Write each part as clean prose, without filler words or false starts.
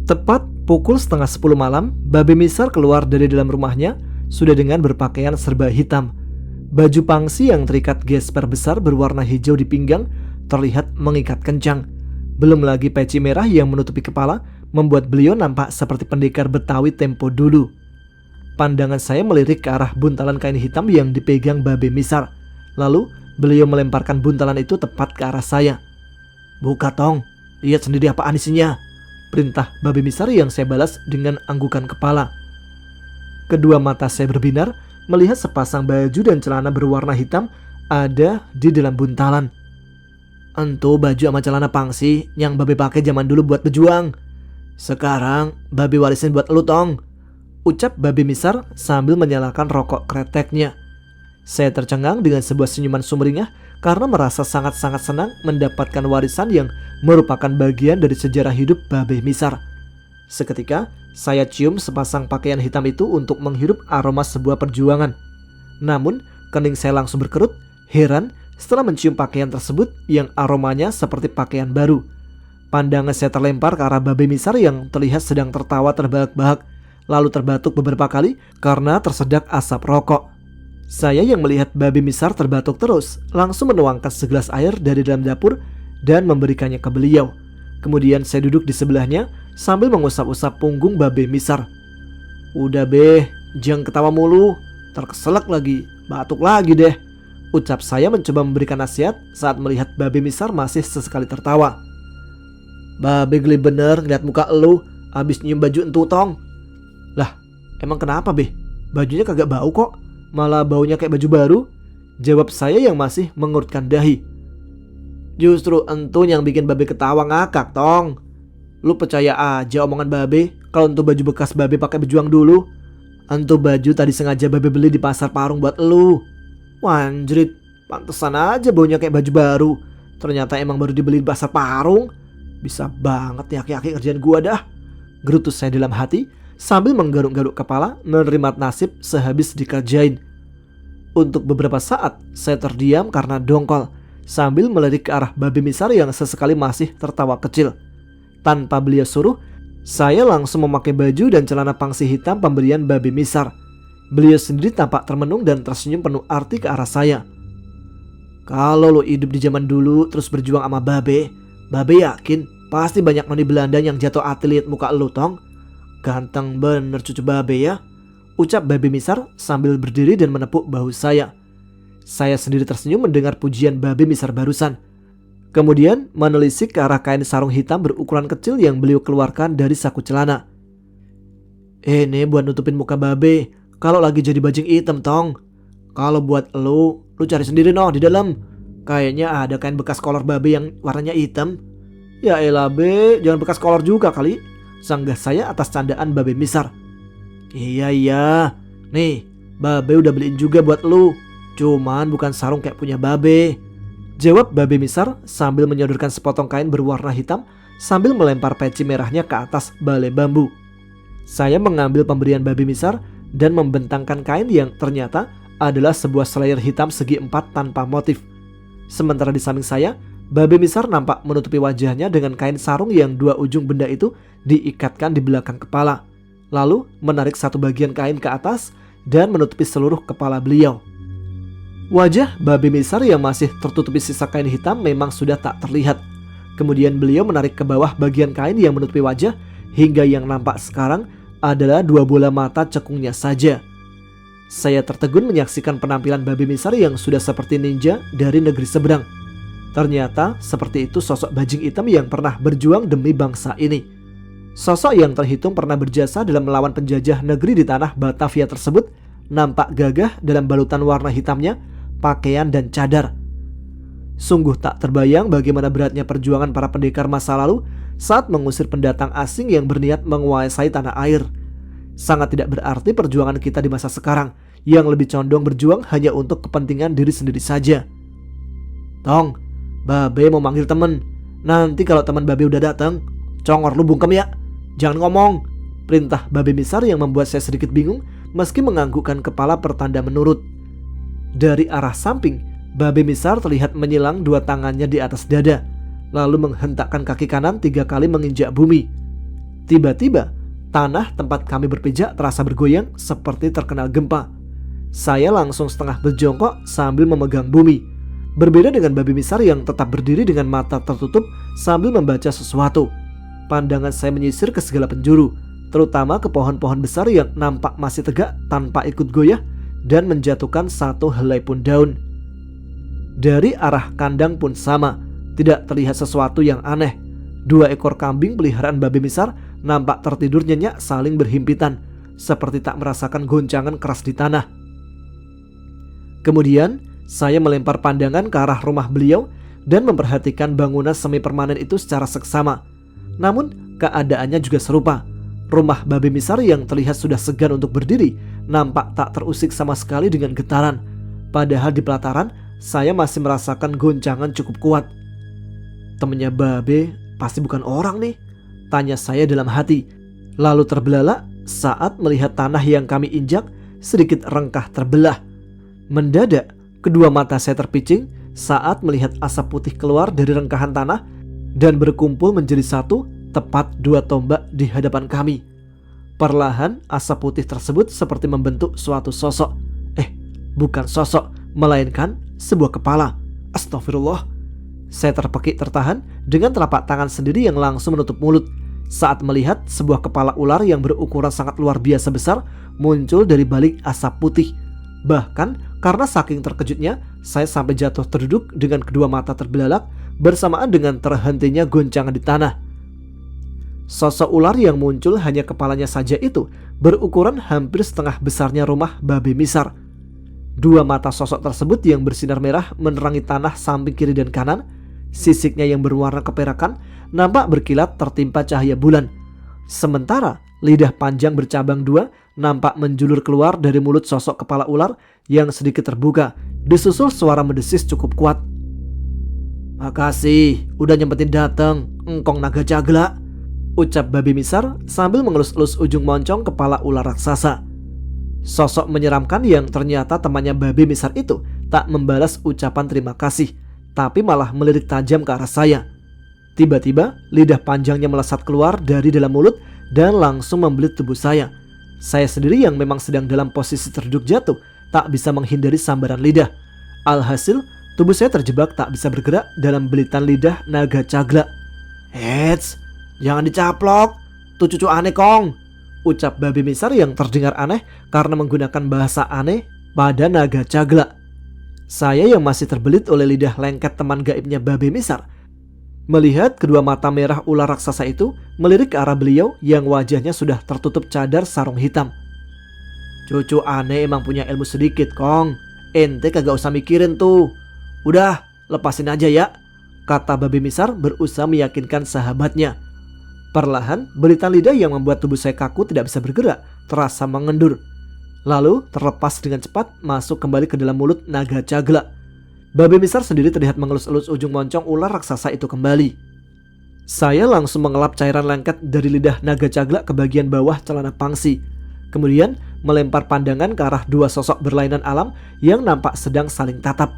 Tepat pukul setengah 10 malam, Babe Misar keluar dari dalam rumahnya sudah dengan berpakaian serba hitam. Baju pangsi yang terikat gesper besar berwarna hijau di pinggang terlihat mengikat kencang. Belum lagi peci merah yang menutupi kepala membuat beliau nampak seperti pendekar Betawi tempo dulu. Pandangan saya melirik ke arah buntalan kain hitam yang dipegang Babe Misar. Lalu beliau melemparkan buntalan itu tepat ke arah saya. "Buka Tong, lihat sendiri apaan isinya," perintah Babe Misar yang saya balas dengan anggukan kepala. Kedua mata saya berbinar melihat sepasang baju dan celana berwarna hitam ada di dalam buntalan. "Entu baju sama celana pangsi yang Babe pakai zaman dulu buat berjuang. Sekarang Babe warisin buat lu Tong," ucap Babe Misar sambil menyalakan rokok kreteknya. Saya tercengang dengan sebuah senyuman sumringah karena merasa sangat-sangat senang mendapatkan warisan yang merupakan bagian dari sejarah hidup Babe Misar. Seketika saya cium sepasang pakaian hitam itu untuk menghirup aroma sebuah perjuangan. Namun kening saya langsung berkerut, heran setelah mencium pakaian tersebut yang aromanya seperti pakaian baru. Pandangan saya terlempar ke arah Babe Misar yang terlihat sedang tertawa terbahak-bahak, lalu terbatuk beberapa kali karena tersedak asap rokok. Saya yang melihat Babe Misar terbatuk terus langsung menuangkan segelas air dari dalam dapur dan memberikannya ke beliau. Kemudian saya duduk di sebelahnya sambil mengusap-usap punggung Babe Misar. "Udah Be, jangan ketawa mulu, terkeselak lagi, batuk lagi deh," ucap saya mencoba memberikan nasihat saat melihat Babe Misar masih sesekali tertawa. "Babe geli bener ngeliat muka elu abis nyium baju entu Tong." "Lah, emang kenapa Be? Bajunya kagak bau kok, malah baunya kayak baju baru," jawab saya yang masih mengurutkan dahi. "Justru entu yang bikin Babe ketawa ngakak Tong. Lu percaya aja omongan Babe kalau entu baju bekas Babe pakai berjuang dulu. Entu baju tadi sengaja Babe beli di pasar Parung buat lu. Wanjrit, pantesan aja baunya kayak baju baru. Ternyata emang baru dibeli di pasar Parung. Bisa banget nih aki-aki kerjaan gua dah," gerutu saya dalam hati sambil menggaruk-garuk kepala menerima nasib sehabis dikerjain. Untuk beberapa saat saya terdiam karena dongkol sambil melirik ke arah Babe Misar yang sesekali masih tertawa kecil. Tanpa beliau suruh, saya langsung memakai baju dan celana pangsi hitam pemberian Babe Misar. Beliau sendiri tampak termenung dan tersenyum penuh arti ke arah saya. "Kalau lo hidup di zaman dulu terus berjuang sama Babe yakin pasti banyak noni Belanda yang jatuh hati liat muka lo Tong. Ganteng bener cucu Babe ya," ucap Babe Misar sambil berdiri dan menepuk bahu saya. Saya sendiri tersenyum mendengar pujian Babe Misar barusan. Kemudian menelisik ke arah kain sarung hitam berukuran kecil yang beliau keluarkan dari saku celana. "Ini buat nutupin muka Babe kalau lagi jadi bajing hitam Tong. Kalau buat lu cari sendiri noh di dalam. Kayaknya ada kain bekas kolor Babe yang warnanya hitam." "Ya elah Be, jangan bekas kolor juga kali," sanggah saya atas candaan Babe Misar. Iya, nih Babe udah beliin juga buat lu. Cuman bukan sarung kayak punya Babe," jawab Babe Misar sambil menyodorkan sepotong kain berwarna hitam sambil melempar peci merahnya ke atas balai bambu. Saya mengambil pemberian Babe Misar dan membentangkan kain yang ternyata adalah sebuah selayar hitam segi empat tanpa motif. Sementara di samping saya, Babe Misar nampak menutupi wajahnya dengan kain sarung yang dua ujung benda itu diikatkan di belakang kepala, lalu menarik satu bagian kain ke atas dan menutupi seluruh kepala beliau. Wajah Babe Misar yang masih tertutupi sisa kain hitam memang sudah tak terlihat. Kemudian beliau menarik ke bawah bagian kain yang menutupi wajah hingga yang nampak sekarang adalah dua bola mata cekungnya saja. Saya tertegun menyaksikan penampilan Babe Misar yang sudah seperti ninja dari negeri seberang. Ternyata seperti itu sosok bajing hitam yang pernah berjuang demi bangsa ini. Sosok yang terhitung pernah berjasa dalam melawan penjajah negeri di tanah Batavia tersebut nampak gagah dalam balutan warna hitamnya, pakaian dan cadar. Sungguh tak terbayang bagaimana beratnya perjuangan para pendekar masa lalu saat mengusir pendatang asing yang berniat menguasai tanah air. Sangat tidak berarti perjuangan kita di masa sekarang yang lebih condong berjuang hanya untuk kepentingan diri sendiri saja. "Tong, Babe mau manggil temen. Nanti kalau teman Babe udah datang, congor lu bungkem ya. Jangan ngomong," perintah Babe Misar yang membuat saya sedikit bingung meski menganggukkan kepala pertanda menurut. Dari arah samping, Babe Misar terlihat menyilang dua tangannya di atas dada, lalu menghentakkan kaki kanan 3 kali menginjak bumi. Tiba-tiba, tanah tempat kami berpijak terasa bergoyang seperti terkena gempa. Saya langsung setengah berjongkok sambil memegang bumi. Berbeda dengan babi Misar yang tetap berdiri dengan mata tertutup sambil membaca sesuatu. Pandangan saya menyisir ke segala penjuru, terutama ke pohon-pohon besar yang nampak masih tegak tanpa ikut goyah dan menjatuhkan satu helai pun daun. Dari arah kandang pun sama, tidak terlihat sesuatu yang aneh. 2 ekor kambing peliharaan babi Misar nampak tertidur nyenyak saling berhimpitan, seperti tak merasakan goncangan keras di tanah. Kemudian saya melempar pandangan ke arah rumah beliau dan memperhatikan bangunan semi permanen itu secara seksama. Namun keadaannya juga serupa. Rumah babi Misar yang terlihat sudah segan untuk berdiri nampak tak terusik sama sekali dengan getaran. Padahal di pelataran saya masih merasakan goncangan cukup kuat. Temennya babe pasti bukan orang nih, tanya saya dalam hati. Lalu terbelalak saat melihat tanah yang kami injak sedikit rengkah terbelah. Mendadak, kedua mata saya terpicing saat melihat asap putih keluar dari rengkahan tanah dan berkumpul menjadi satu, tepat 2 tombak di hadapan kami. Perlahan, asap putih tersebut seperti membentuk suatu sosok. Bukan sosok, melainkan sebuah kepala. Astagfirullah. Saya terpekik tertahan dengan telapak tangan sendiri yang langsung menutup mulut saat melihat sebuah kepala ular yang berukuran sangat luar biasa besar muncul dari balik asap putih. Bahkan karena saking terkejutnya, saya sampai jatuh terduduk dengan kedua mata terbelalak bersamaan dengan terhentinya goncangan di tanah. Sosok ular yang muncul hanya kepalanya saja itu berukuran hampir setengah besarnya rumah babi Misar. 2 mata sosok tersebut yang bersinar merah menerangi tanah samping kiri dan kanan. Sisiknya yang berwarna keperakan nampak berkilat tertimpa cahaya bulan. Sementara lidah panjang bercabang 2 nampak menjulur keluar dari mulut sosok kepala ular yang sedikit terbuka, disusul suara mendesis cukup kuat. "Makasih udah nyempetin dateng, engkong naga jagla," ucap babi Misar sambil mengelus-elus ujung moncong kepala ular raksasa. Sosok menyeramkan yang ternyata temannya babi Misar itu tak membalas ucapan terima kasih, tapi malah melirik tajam ke arah saya. Tiba-tiba lidah panjangnya melesat keluar dari dalam mulut dan langsung membelit tubuh saya. Saya sendiri yang memang sedang dalam posisi terduduk jatuh tak bisa menghindari sambaran lidah. Alhasil tubuh saya terjebak tak bisa bergerak dalam belitan lidah naga cagla. "Eits, jangan dicaplok, tuh cucu aneh kong," ucap babi Misar yang terdengar aneh karena menggunakan bahasa aneh pada naga cagla. Saya yang masih terbelit oleh lidah lengket teman gaibnya babi Misar melihat kedua mata merah ular raksasa itu melirik ke arah beliau yang wajahnya sudah tertutup cadar sarung hitam. "Cucu aneh emang punya ilmu sedikit kong, ente kagak usah mikirin tuh. Udah lepasin aja ya," kata babi Misar berusaha meyakinkan sahabatnya. Perlahan belitan lidah yang membuat tubuh saya kaku tidak bisa bergerak terasa mengendur, lalu terlepas dengan cepat masuk kembali ke dalam mulut naga cagla. Babi Misar sendiri terlihat mengelus-elus ujung moncong ular raksasa itu kembali. Saya langsung mengelap cairan lengket dari lidah naga cagla ke bagian bawah celana pangsi. Kemudian melempar pandangan ke arah 2 sosok berlainan alam yang nampak sedang saling tatap.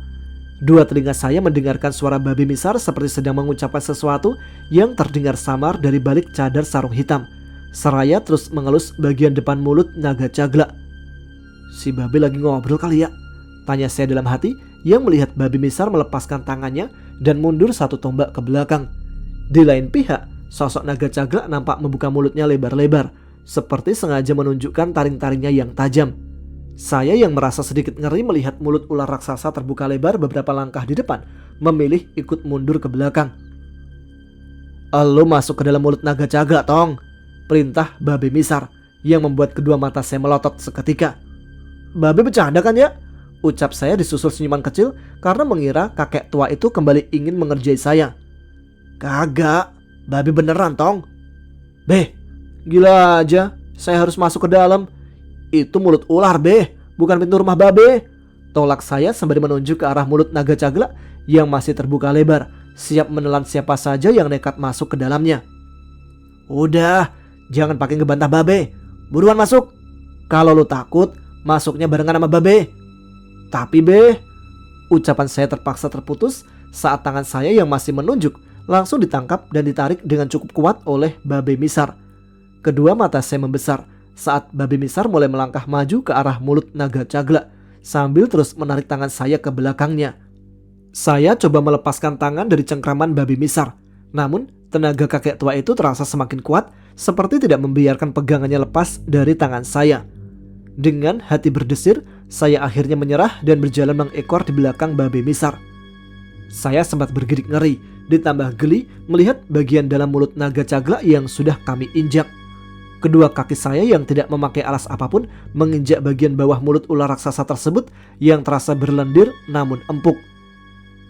2 telinga saya mendengarkan suara babi Misar seperti sedang mengucapkan sesuatu yang terdengar samar dari balik cadar sarung hitam. Seraya terus mengelus bagian depan mulut naga cagla. "Si babi lagi ngobrol kali ya?" tanya saya dalam hati yang melihat babi Misar melepaskan tangannya dan mundur 1 tombak ke belakang. Di lain pihak, sosok naga cagla nampak membuka mulutnya lebar-lebar, seperti sengaja menunjukkan taring-taringnya yang tajam. Saya yang merasa sedikit ngeri melihat mulut ular raksasa terbuka lebar beberapa langkah di depan, memilih ikut mundur ke belakang. "Lo masuk ke dalam mulut naga cagla, tong," perintah babi Misar yang membuat kedua mata saya melotot seketika. "Babi bercanda kan ya?" ucap saya disusul senyuman kecil karena mengira kakek tua itu kembali ingin mengerjai saya. "Kagak, babi beneran tong." "Beh, gila aja, saya harus masuk ke dalam. Itu mulut ular beh, bukan pintu rumah babe," tolak saya sembari menunjuk ke arah mulut naga cagla yang masih terbuka lebar, siap menelan siapa saja yang nekat masuk ke dalamnya. "Udah, jangan pakai ngebantah babe, buruan masuk. Kalau lu takut, masuknya barengan sama babe." "Tapi beh," ucapan saya terpaksa terputus saat tangan saya yang masih menunjuk langsung ditangkap dan ditarik dengan cukup kuat oleh babi Misar. Kedua mata saya membesar saat babi Misar mulai melangkah maju ke arah mulut naga Cagla sambil terus menarik tangan saya ke belakangnya. Saya coba melepaskan tangan dari cengkraman babi Misar, namun tenaga kakek tua itu terasa semakin kuat, seperti tidak membiarkan pegangannya lepas dari tangan saya. Dengan hati berdesir, saya akhirnya menyerah dan berjalan mengekor di belakang babi Misar. Saya sempat bergidik ngeri, ditambah geli melihat bagian dalam mulut naga Cagla yang sudah kami injak. Kedua kaki saya yang tidak memakai alas apapun menginjak bagian bawah mulut ular raksasa tersebut yang terasa berlendir namun empuk.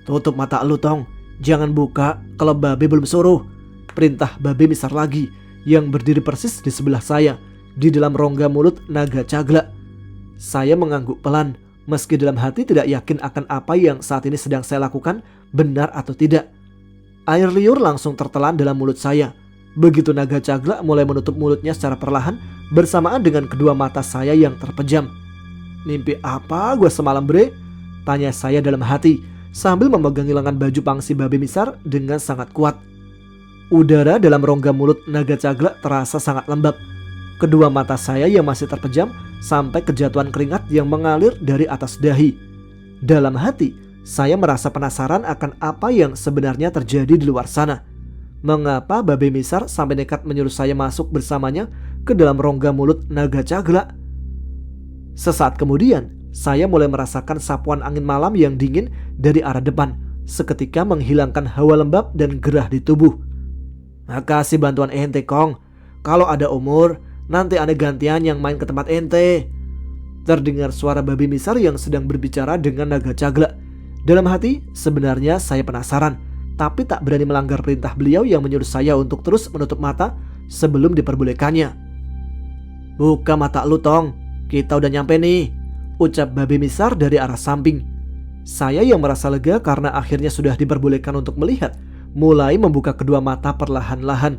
"Tutup mata lu, Tong. Jangan buka kalau babe belum suruh," perintah babe Misar lagi yang berdiri persis di sebelah saya di dalam rongga mulut naga Cagla. Saya mengangguk pelan meski dalam hati tidak yakin akan apa yang saat ini sedang saya lakukan benar atau tidak. Air liur langsung tertelan dalam mulut saya. Begitu naga Cagla mulai menutup mulutnya secara perlahan bersamaan dengan kedua mata saya yang terpejam. "Mimpi apa gue semalam, bre?" tanya saya dalam hati sambil memegangi lengan baju pangsi babi Misar dengan sangat kuat. Udara dalam rongga mulut naga Cagla terasa sangat lembab. Kedua mata saya yang masih terpejam sampai kejatuhan keringat yang mengalir dari atas dahi. Dalam hati, saya merasa penasaran akan apa yang sebenarnya terjadi di luar sana. Mengapa babi Misar sampai nekat menyuruh saya masuk bersamanya ke dalam rongga mulut naga Cagla? Sesaat kemudian, saya mulai merasakan sapuan angin malam yang dingin dari arah depan, seketika menghilangkan hawa lembab dan gerah di tubuh. "Makasih bantuan ente, Kong. Kalau ada umur, nanti ane gantian yang main ke tempat ente." Terdengar suara babi Misar yang sedang berbicara dengan naga Cagla. Dalam hati, sebenarnya saya penasaran, tapi tak berani melanggar perintah beliau yang menyuruh saya untuk terus menutup mata sebelum diperbolehkannya. "Buka mata lu, Tong. Kita udah nyampe nih," ucap babi Misar dari arah samping. Saya yang merasa lega karena akhirnya sudah diperbolehkan untuk melihat, mulai membuka kedua mata perlahan-lahan.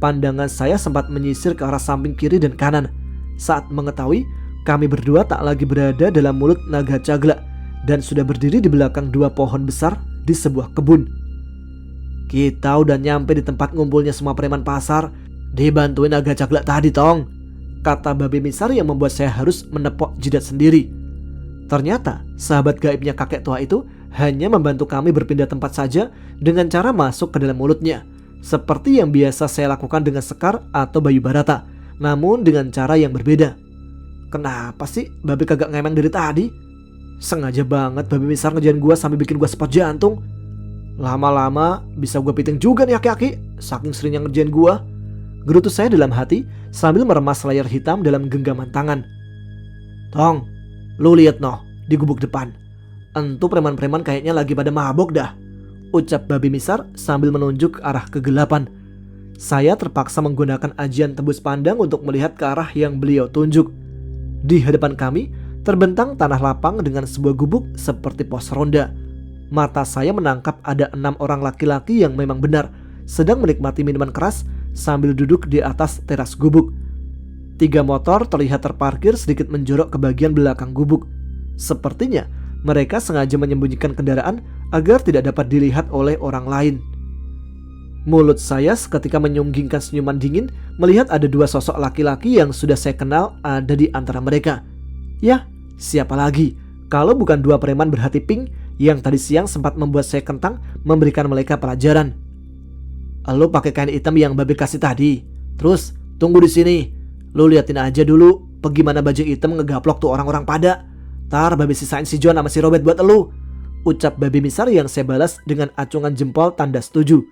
Pandangan saya sempat menyisir ke arah samping kiri dan kanan saat mengetahui kami berdua tak lagi berada dalam mulut naga Cagla dan sudah berdiri di belakang dua pohon besar di sebuah kebun. "Kita udah nyampe di tempat ngumpulnya semua preman pasar, dibantuin naga Cagla tadi, Tong," kata babi Misar yang membuat saya harus menepok jidat sendiri. Ternyata sahabat gaibnya kakek tua itu hanya membantu kami berpindah tempat saja dengan cara masuk ke dalam mulutnya, seperti yang biasa saya lakukan dengan Sekar atau Bayu Barata, namun dengan cara yang berbeda. Kenapa sih babi kagak ngemeng dari tadi? Sengaja banget babi Misar ngejain gua sampai bikin gua spot jantung. Lama-lama bisa gue piting juga nih aki-aki, saking seringnya ngerjain gue. Gerutu saya dalam hati sambil meremas layar hitam dalam genggaman tangan. "Tong, lu lihat noh di gubuk depan. Entu preman-preman kayaknya lagi pada mabok dah," ucap babi Misar sambil menunjuk ke arah kegelapan. Saya terpaksa menggunakan ajian tebus pandang untuk melihat ke arah yang beliau tunjuk. Di hadapan kami terbentang tanah lapang dengan sebuah gubuk seperti pos ronda. Mata saya menangkap ada 6 orang laki-laki yang memang benar sedang menikmati minuman keras sambil duduk di atas teras gubuk. 3 motor terlihat terparkir sedikit menjorok ke bagian belakang gubuk. Sepertinya mereka sengaja menyembunyikan kendaraan agar tidak dapat dilihat oleh orang lain. Mulut saya seketika menyunggingkan senyuman dingin melihat ada 2 sosok laki-laki yang sudah saya kenal ada di antara mereka. Ya, siapa lagi kalau bukan 2 preman berhati pink yang tadi siang sempat membuat saya kentang memberikan mereka pelajaran. "Lu pakai kain hitam yang babi kasih tadi. Terus tunggu di sini. Lu liatin aja dulu bagaimana baju hitam ngegaplok tuh orang-orang pada. Tar babi sisain si John sama si Robert buat lu," ucap babi Misar yang saya balas dengan acungan jempol tanda setuju.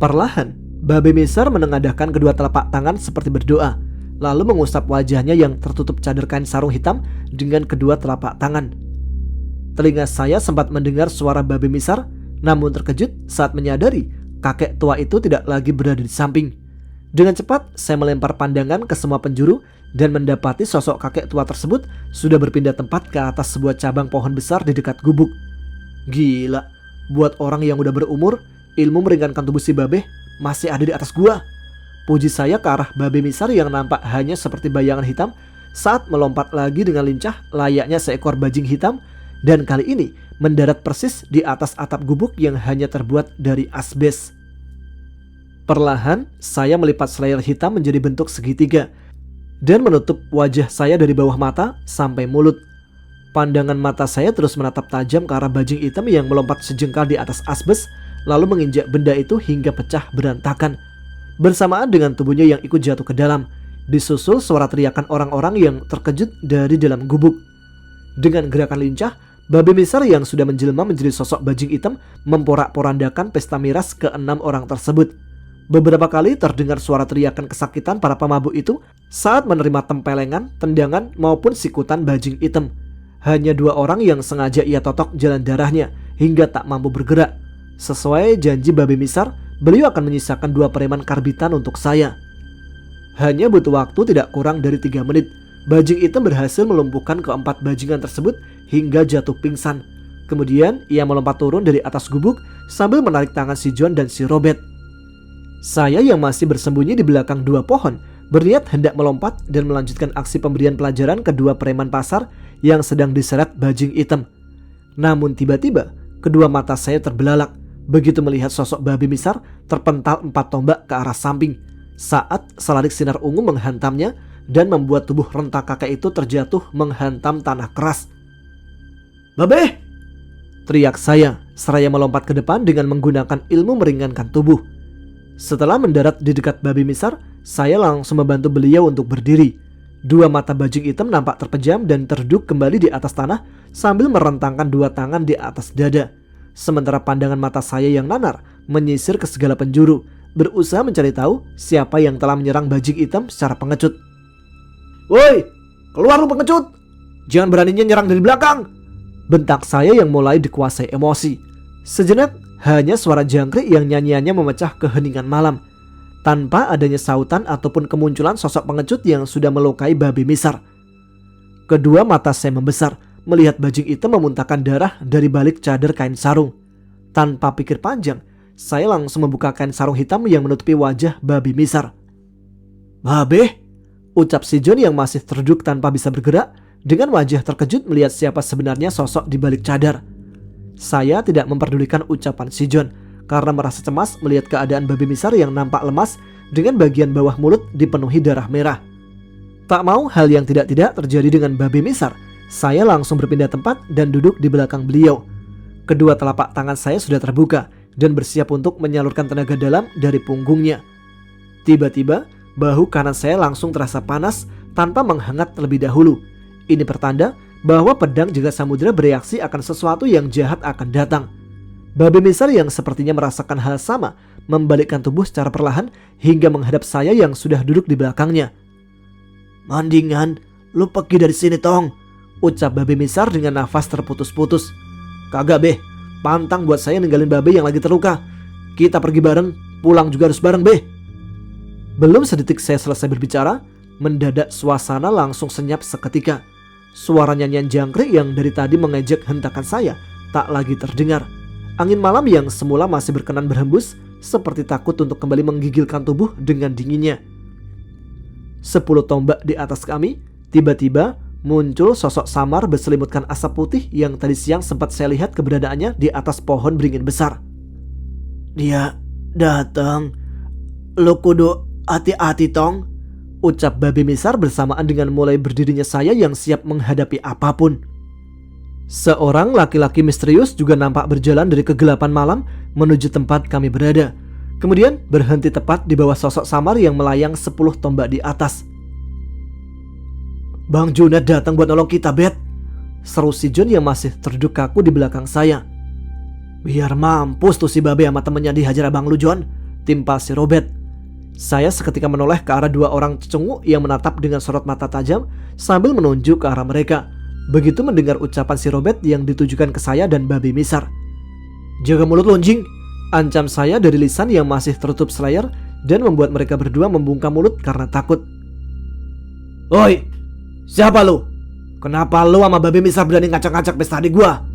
Perlahan, babi Misar menengadahkan kedua telapak tangan seperti berdoa, lalu mengusap wajahnya yang tertutup cadar kain sarung hitam dengan kedua telapak tangan. Telinga saya sempat mendengar suara babi Misar, namun terkejut saat menyadari kakek tua itu tidak lagi berada di samping. Dengan cepat, saya melempar pandangan ke semua penjuru dan mendapati sosok kakek tua tersebut sudah berpindah tempat ke atas sebuah cabang pohon besar di dekat gubuk. Gila, buat orang yang udah berumur, ilmu meringankan tubuh si babe masih ada di atas gua. Puji saya ke arah babi Misar yang nampak hanya seperti bayangan hitam saat melompat lagi dengan lincah layaknya seekor bajing hitam. Dan kali ini mendarat persis di atas atap gubuk yang hanya terbuat dari asbes. Perlahan, saya melipat slayer hitam menjadi bentuk segitiga dan menutup wajah saya dari bawah mata sampai mulut. Pandangan mata saya terus menatap tajam ke arah bajing hitam yang melompat sejengkal di atas asbes, lalu menginjak benda itu hingga pecah berantakan. Bersamaan dengan tubuhnya yang ikut jatuh ke dalam, disusul suara teriakan orang-orang yang terkejut dari dalam gubuk. Dengan gerakan lincah, babi Misar yang sudah menjelma menjadi sosok bajing hitam memporak-porandakan pesta miras ke-6 orang tersebut. Beberapa kali terdengar suara teriakan kesakitan para pemabuk itu saat menerima tempelengan, tendangan maupun sikutan bajing hitam. Hanya 2 orang yang sengaja ia totok jalan darahnya hingga tak mampu bergerak. Sesuai janji babi Misar, beliau akan menyisakan 2 preman karbitan untuk saya. Hanya butuh waktu tidak kurang dari 3 menit. Bajing hitam berhasil melumpuhkan ke-4 bajingan tersebut hingga jatuh pingsan. Kemudian ia melompat turun dari atas gubuk sambil menarik tangan si John dan si Robert. Saya yang masih bersembunyi di belakang 2 pohon berniat hendak melompat dan melanjutkan aksi pemberian pelajaran ke 2 preman pasar yang sedang diseret bajing hitam. Namun tiba-tiba kedua mata saya terbelalak begitu melihat sosok babi Misar terpental 4 tombak ke arah samping saat seladik sinar ungu menghantamnya dan membuat tubuh renta kakek itu terjatuh menghantam tanah keras. "Babe!" teriak saya seraya melompat ke depan dengan menggunakan ilmu meringankan tubuh. Setelah mendarat di dekat babi Misar, saya langsung membantu beliau untuk berdiri. 2 mata bajing hitam nampak terpejam dan terduduk kembali di atas tanah sambil merentangkan 2 tangan di atas dada. Sementara pandangan mata saya yang nanar menyisir ke segala penjuru, berusaha mencari tahu siapa yang telah menyerang bajing hitam secara pengecut. "Woi, keluar lu pengecut! Jangan beraninya nyerang dari belakang!" bentak saya yang mulai dikuasai emosi. Sejenak, hanya suara jangkrik yang nyanyiannya memecah keheningan malam, tanpa adanya sautan ataupun kemunculan sosok pengecut yang sudah melukai babi Misar. Kedua mata saya membesar melihat bajing hitam memuntahkan darah dari balik cadar kain sarung. Tanpa pikir panjang, saya langsung membuka kain sarung hitam yang menutupi wajah babi Misar. "Babe!" ucap si John yang masih terduduk tanpa bisa bergerak dengan wajah terkejut melihat siapa sebenarnya sosok di balik cadar. Saya tidak memperdulikan ucapan si John karena merasa cemas melihat keadaan babi Misar yang nampak lemas dengan bagian bawah mulut dipenuhi darah merah. Tak mau hal yang tidak-tidak terjadi dengan babi Misar, saya langsung berpindah tempat dan duduk di belakang beliau. Kedua telapak tangan saya sudah terbuka dan bersiap untuk menyalurkan tenaga dalam dari punggungnya. Tiba-tiba, bahu kanan saya langsung terasa panas tanpa menghangat terlebih dahulu. Ini pertanda bahwa pedang jagat samudera bereaksi akan sesuatu yang jahat akan datang. Babi Misar yang sepertinya merasakan hal sama membalikkan tubuh secara perlahan hingga menghadap saya yang sudah duduk di belakangnya. "Mandingan, lu pergi dari sini tong," ucap babi Misar dengan nafas terputus-putus. "Kagak beh, pantang buat saya ninggalin babi yang lagi terluka. Kita pergi bareng, pulang juga harus bareng beh." Belum sedetik saya selesai berbicara, mendadak suasana langsung senyap seketika. Suara nyanyian jangkrik yang dari tadi mengejek hentakan saya tak lagi terdengar. Angin malam yang semula masih berkenan berhembus seperti takut untuk kembali menggigilkan tubuh dengan dinginnya. 10 tombak di atas kami, tiba-tiba muncul sosok samar berselimutkan asap putih yang tadi siang sempat saya lihat keberadaannya di atas pohon beringin besar. "Dia datang. Lo kudu hati-hati tong," ucap babi Misar bersamaan dengan mulai berdirinya saya yang siap menghadapi apapun. Seorang laki-laki misterius juga nampak berjalan dari kegelapan malam menuju tempat kami berada. Kemudian berhenti tepat di bawah sosok samar yang melayang 10 tombak di atas. "Bang Junet datang buat nolong kita, Bet," seru si John yang masih terduduk kaku di belakang saya. "Biar mampus tuh si babe sama temennya dihajar abang lu, John," timpal si Robert. Saya seketika menoleh ke arah 2 orang cecunguk yang menatap dengan sorot mata tajam sambil menunjuk ke arah mereka. Begitu mendengar ucapan si Robert yang ditujukan ke saya dan babi Misar. "Jaga mulut lo, anjing," ancam saya dari lisan yang masih tertutup selayar dan membuat mereka berdua membungkam mulut karena takut. "Oi, siapa lu? Kenapa lu sama babi Misar berani ngacak-ngacak pesta adik gua?"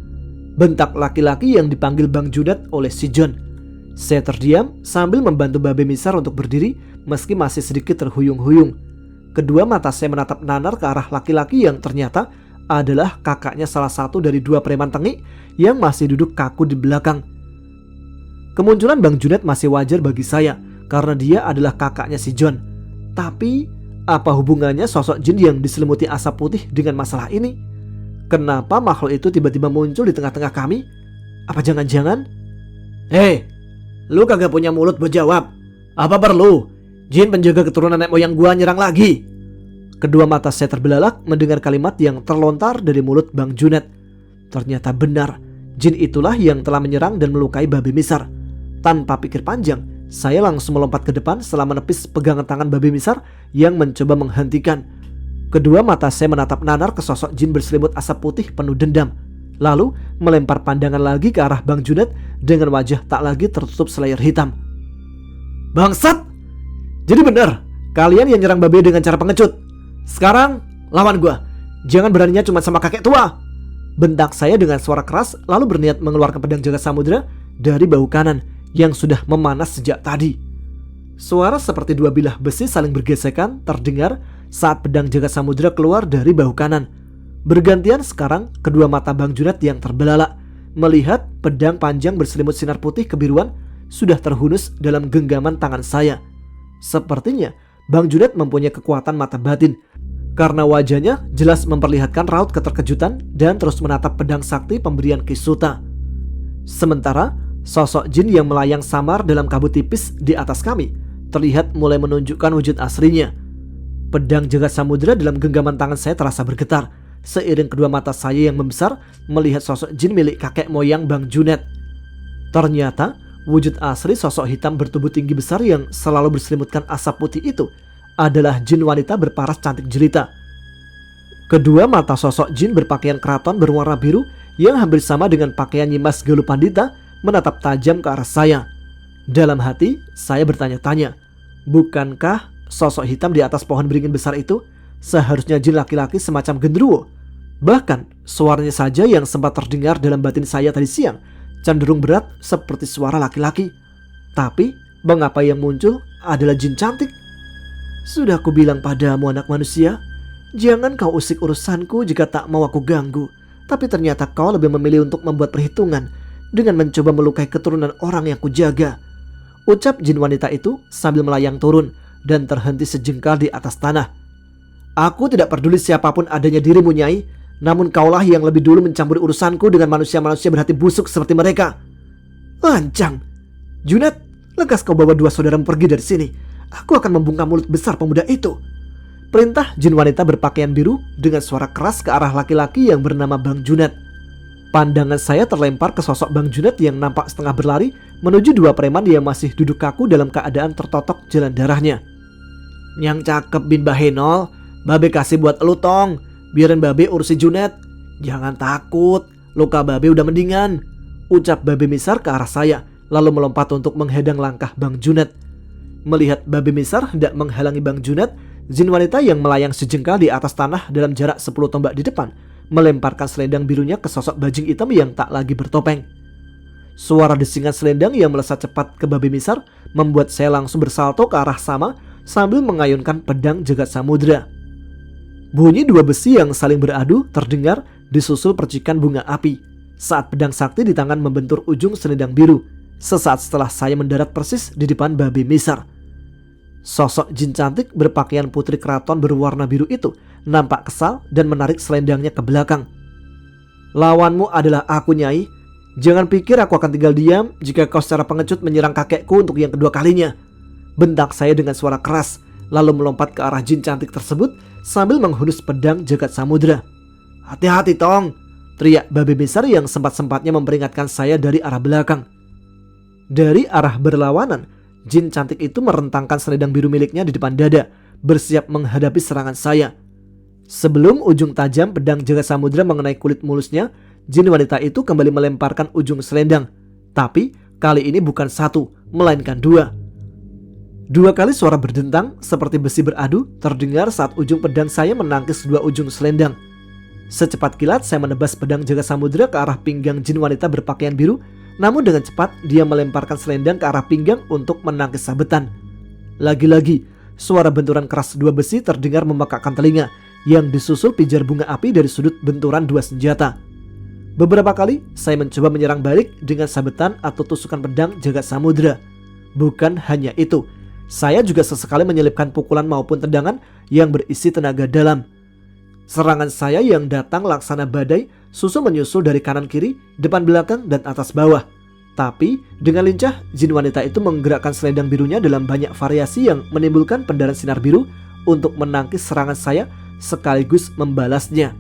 bentak laki-laki yang dipanggil Bang Junet oleh si John. Saya terdiam sambil membantu babi Misar untuk berdiri meski masih sedikit terhuyung-huyung. Kedua mata saya menatap nanar ke arah laki-laki yang ternyata adalah kakaknya salah satu dari 2 preman tengik yang masih duduk kaku di belakang. Kemunculan Bang Junet masih wajar bagi saya karena dia adalah kakaknya si John. Tapi apa hubungannya sosok jin yang diselimuti asap putih dengan masalah ini? Kenapa makhluk itu tiba-tiba muncul di tengah-tengah kami? Apa jangan-jangan? Hei, lu kagak punya mulut buat jawab? Apa perlu jin penjaga keturunan nenek moyang gua nyerang lagi? Kedua mata saya terbelalak mendengar kalimat yang terlontar dari mulut Bang Junet. Ternyata benar, jin itulah yang telah menyerang dan melukai Babi Misar. Tanpa pikir panjang, saya langsung melompat ke depan setelah menepis pegangan tangan Babi Misar yang mencoba menghentikan. Kedua mata saya menatap nanar ke sosok jin berselimut asap putih penuh dendam. Lalu melempar pandangan lagi ke arah Bang Junet dengan wajah tak lagi tertutup selayar hitam. Bangsat! Jadi benar, kalian yang nyerang Babe dengan cara pengecut. Sekarang lawan gua. Jangan beraninya cuma sama kakek tua. Bentak saya dengan suara keras, lalu berniat mengeluarkan pedang jagat samudra dari bahu kanan yang sudah memanas sejak tadi. Suara seperti dua bilah besi saling bergesekan terdengar saat pedang jagat samudra keluar dari bahu kanan. Bergantian sekarang kedua mata Bang Junet yang terbelalak melihat pedang panjang berselimut sinar putih kebiruan sudah terhunus dalam genggaman tangan saya. Sepertinya Bang Junet mempunyai kekuatan mata batin, karena wajahnya jelas memperlihatkan raut keterkejutan dan terus menatap pedang sakti pemberian Kisuta. Sementara sosok jin yang melayang samar dalam kabut tipis di atas kami terlihat mulai menunjukkan wujud aslinya. Pedang jagat samudra dalam genggaman tangan saya terasa bergetar seiring kedua mata saya yang membesar melihat sosok jin milik kakek moyang Bang Junet. Ternyata wujud asli sosok hitam bertubuh tinggi besar yang selalu berselimutkan asap putih itu adalah jin wanita berparas cantik jelita. Kedua mata sosok jin berpakaian keraton berwarna biru yang hampir sama dengan pakaian Nyimas Galuh Pandita menatap tajam ke arah saya. Dalam hati saya bertanya-tanya, bukankah sosok hitam di atas pohon beringin besar itu seharusnya jin laki-laki semacam genderuwo? Bahkan suaranya saja yang sempat terdengar dalam batin saya tadi siang cenderung berat seperti suara laki-laki. Tapi mengapa yang muncul adalah jin cantik? Sudah aku bilang padamu anak manusia, jangan kau usik urusanku jika tak mau aku ganggu. Tapi ternyata kau lebih memilih untuk membuat perhitungan dengan mencoba melukai keturunan orang yang kujaga. Ucap jin wanita itu sambil melayang turun dan terhenti sejengkal di atas tanah. Aku tidak peduli siapapun adanya dirimu, Nyai, namun kaulah yang lebih dulu mencampuri urusanku dengan manusia-manusia berhati busuk seperti mereka. Lancang. Junet, lekas kau bawa dua saudaramu pergi dari sini. Aku akan membungkam mulut besar pemuda itu. Perintah jin wanita berpakaian biru dengan suara keras ke arah laki-laki yang bernama Bang Junet. Pandangan saya terlempar ke sosok Bang Junet yang nampak setengah berlari menuju dua preman yang masih duduk kaku dalam keadaan tertotok jalan darahnya. Yang cakep bin Bahenol, Babe kasih buat elu tong. Biarin Babe urusi Junet. Jangan takut, luka Babe udah mendingan. Ucap Babe Misar ke arah saya, lalu melompat untuk menghadang langkah Bang Junet. Melihat Babe Misar hendak menghalangi Bang Junet, jin wanita yang melayang sejengkal di atas tanah dalam jarak 10 tombak di depan melemparkan selendang birunya ke sosok bajing hitam yang tak lagi bertopeng. Suara desingan selendang yang melesat cepat ke Babe Misar membuat saya langsung bersalto ke arah sama sambil mengayunkan pedang jagat samudra. Bunyi dua besi yang saling beradu terdengar disusul percikan bunga api saat pedang sakti di tangan membentur ujung selendang biru sesaat setelah saya mendarat persis di depan Babe Misar. Sosok jin cantik berpakaian putri keraton berwarna biru itu nampak kesal dan menarik selendangnya ke belakang. Lawanmu adalah aku, Nyai. Jangan pikir aku akan tinggal diam jika kau secara pengecut menyerang kakekku untuk yang kedua kalinya. Bentak saya dengan suara keras, lalu melompat ke arah jin cantik tersebut sambil menghunus pedang jagat samudra. Hati-hati tong, teriak Babe Misar yang sempat-sempatnya memperingatkan saya dari arah belakang. Dari arah berlawanan, jin cantik itu merentangkan selendang biru miliknya di depan dada, bersiap menghadapi serangan saya. Sebelum ujung tajam pedang jagat samudra mengenai kulit mulusnya, jin wanita itu kembali melemparkan ujung selendang. Tapi kali ini bukan satu, melainkan dua. Dua kali suara berdentang seperti besi beradu terdengar saat ujung pedang saya menangkis dua ujung selendang. Secepat kilat saya menebas pedang jagat samudra ke arah pinggang jin wanita berpakaian biru. Namun dengan cepat dia melemparkan selendang ke arah pinggang untuk menangkis sabetan. Lagi-lagi suara benturan keras dua besi terdengar memekakkan telinga yang disusul pijar bunga api dari sudut benturan dua senjata. Beberapa kali saya mencoba menyerang balik dengan sabetan atau tusukan pedang jagat samudra. Bukan hanya itu, Saya juga sesekali menyelipkan pukulan maupun tendangan yang berisi tenaga dalam. Serangan saya yang datang laksana badai susul menyusul dari kanan kiri, depan belakang, dan atas bawah. Tapi dengan lincah, jin wanita itu menggerakkan selendang birunya dalam banyak variasi yang menimbulkan pendaran sinar biru untuk menangkis serangan saya sekaligus membalasnya.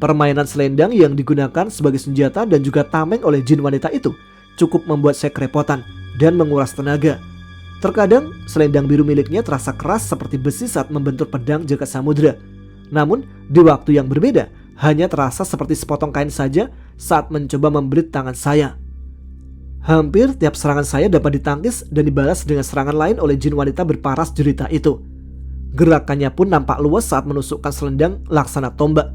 Permainan selendang yang digunakan sebagai senjata dan juga tameng oleh jin wanita itu cukup membuat saya kerepotan dan menguras tenaga. Terkadang selendang biru miliknya terasa keras seperti besi saat membentur pedang jagat samudra. Namun di waktu yang berbeda hanya terasa seperti sepotong kain saja saat mencoba membelit tangan saya. Hampir tiap serangan saya dapat ditangkis dan dibalas dengan serangan lain oleh jin wanita berparas derita itu. Gerakannya pun nampak luas saat menusukkan selendang laksana tombak,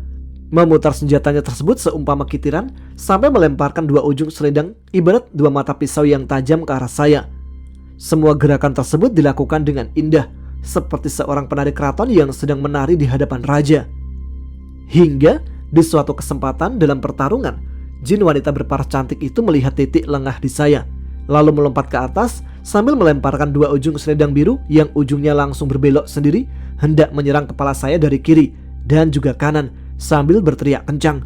memutar senjatanya tersebut seumpama kitiran sampai melemparkan dua ujung selendang ibarat dua mata pisau yang tajam ke arah saya. Semua gerakan tersebut dilakukan dengan indah, seperti seorang penari keraton yang sedang menari di hadapan raja. Hingga di suatu kesempatan dalam pertarungan, jin wanita berparas cantik itu melihat titik lengah di saya, lalu melompat ke atas sambil melemparkan dua ujung selendang biru yang ujungnya langsung berbelok sendiri, hendak menyerang kepala saya dari kiri dan juga kanan sambil berteriak kencang.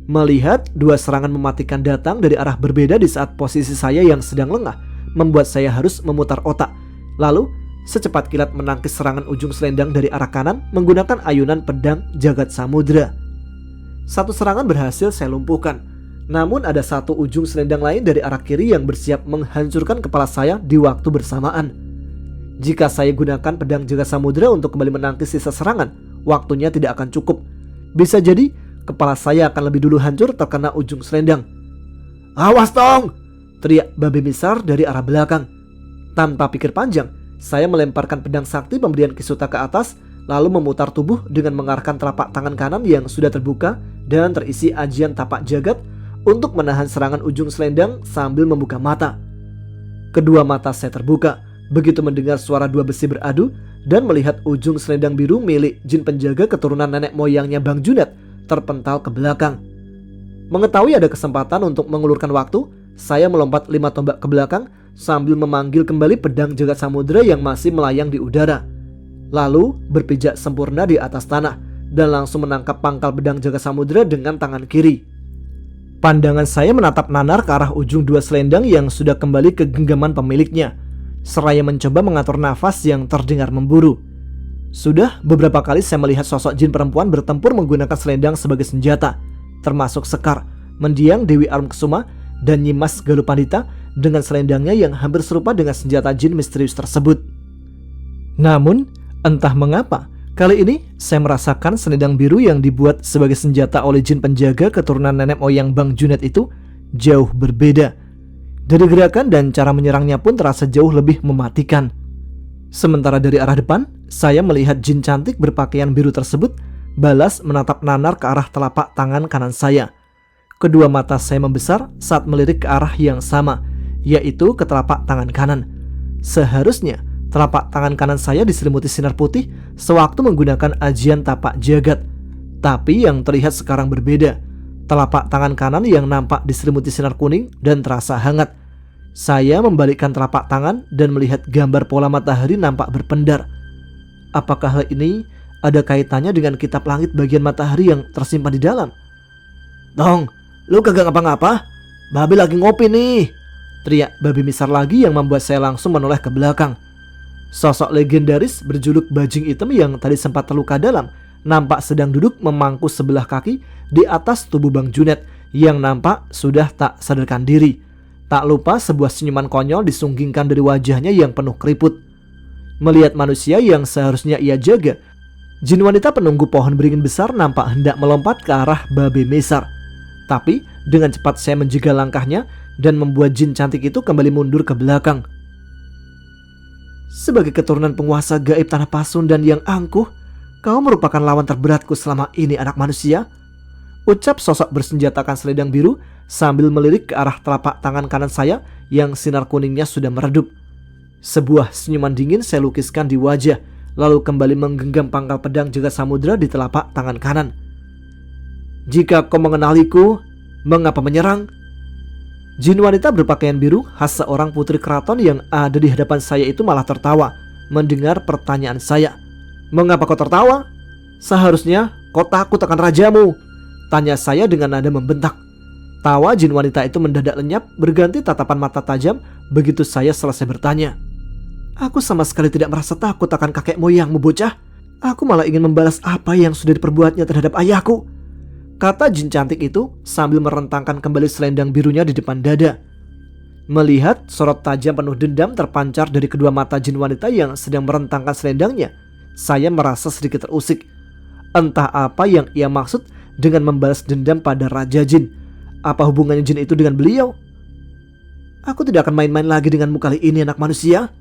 Melihat dua serangan mematikan datang dari arah berbeda di saat posisi saya yang sedang lengah, membuat saya harus memutar otak, lalu secepat kilat menangkis serangan ujung selendang dari arah kanan menggunakan ayunan pedang jagat samudra. Satu serangan berhasil saya lumpuhkan. Namun ada satu ujung selendang lain dari arah kiri yang bersiap menghancurkan kepala saya di waktu bersamaan. Jika saya gunakan pedang jagat samudra untuk kembali menangkis sisa serangan, waktunya tidak akan cukup. Bisa jadi kepala saya akan lebih dulu hancur terkena ujung selendang. "Awas dong!" teriak babi misar dari arah belakang. Tanpa pikir panjang, saya melemparkan pedang sakti pemberian Kisuta ke atas, lalu memutar tubuh dengan mengarahkan telapak tangan kanan yang sudah terbuka dan terisi ajian tapak jagat untuk menahan serangan ujung selendang sambil membuka mata. Kedua mata saya terbuka begitu mendengar suara dua besi beradu dan melihat ujung selendang biru milik jin penjaga keturunan nenek moyangnya Bang Junet terpental ke belakang. Mengetahui ada kesempatan untuk mengulurkan waktu, saya melompat 5 tombak ke belakang sambil memanggil kembali pedang jagat samudra yang masih melayang di udara. Lalu berpijak sempurna di atas tanah dan langsung menangkap pangkal pedang jagat samudra dengan tangan kiri. Pandangan saya menatap nanar ke arah ujung dua selendang yang sudah kembali ke genggaman pemiliknya, seraya mencoba mengatur nafas yang terdengar memburu. Sudah beberapa kali saya melihat sosok jin perempuan bertempur menggunakan selendang sebagai senjata, termasuk Sekar, mendiang Dewi Arumkesuma, dan Nyimas Galupandita dengan selendangnya yang hampir serupa dengan senjata jin misterius tersebut. Namun, entah mengapa, kali ini saya merasakan selendang biru yang dibuat sebagai senjata oleh jin penjaga keturunan nenek moyang Bang Junet itu jauh berbeda. Dari gerakan dan cara menyerangnya pun terasa jauh lebih mematikan. Sementara dari arah depan, saya melihat jin cantik berpakaian biru tersebut balas menatap nanar ke arah telapak tangan kanan saya. Kedua mata saya membesar saat melirik ke arah yang sama, yaitu ke telapak tangan kanan. Seharusnya telapak tangan kanan saya diselimuti sinar putih sewaktu menggunakan ajian tapak jagat. Tapi yang terlihat sekarang berbeda. Telapak tangan kanan yang nampak diselimuti sinar kuning dan terasa hangat. Saya membalikkan telapak tangan dan melihat gambar pola matahari nampak berpendar. Apakah hal ini ada kaitannya dengan kitab langit bagian matahari yang tersimpan di dalam? "Dong, lu kagak ngapa-ngapa? Babi lagi ngopi nih," teriak babi misar lagi yang membuat saya langsung menoleh ke belakang. Sosok legendaris berjuluk bajing hitam yang tadi sempat terluka dalam nampak sedang duduk memangku sebelah kaki di atas tubuh Bang Junet yang nampak sudah tak sadarkan diri. Tak lupa sebuah senyuman konyol disunggingkan dari wajahnya yang penuh keriput. Melihat manusia yang seharusnya ia jaga, jin wanita penunggu pohon beringin besar nampak hendak melompat ke arah babi misar. Tapi dengan cepat saya menjaga langkahnya dan membuat jin cantik itu kembali mundur ke belakang. "Sebagai keturunan penguasa gaib tanah Pasundan yang angkuh, kau merupakan lawan terberatku selama ini, anak manusia," ucap sosok bersenjatakan selendang biru sambil melirik ke arah telapak tangan kanan saya yang sinar kuningnya sudah meredup. Sebuah senyuman dingin saya lukiskan di wajah, lalu kembali menggenggam pangkal pedang jagat samudra di telapak tangan kanan. "Jika kau mengenaliku, mengapa menyerang?" Jin wanita berpakaian biru khas seorang putri keraton yang ada di hadapan saya itu malah tertawa mendengar pertanyaan saya. "Mengapa kau tertawa? Seharusnya kau takut akan rajamu," tanya saya dengan nada membentak. Tawa jin wanita itu mendadak lenyap berganti tatapan mata tajam begitu saya selesai bertanya. "Aku sama sekali tidak merasa takut akan kakek moyangmu, bocah. Aku malah ingin membalas apa yang sudah diperbuatnya terhadap ayahku," kata jin cantik itu sambil merentangkan kembali selendang birunya di depan dada. Melihat sorot tajam penuh dendam terpancar dari kedua mata jin wanita yang sedang merentangkan selendangnya, saya merasa sedikit terusik. Entah apa yang ia maksud dengan membalas dendam pada Raja Jin. Apa hubungannya jin itu dengan beliau? "Aku tidak akan main-main lagi denganmu kali ini, anak manusia,"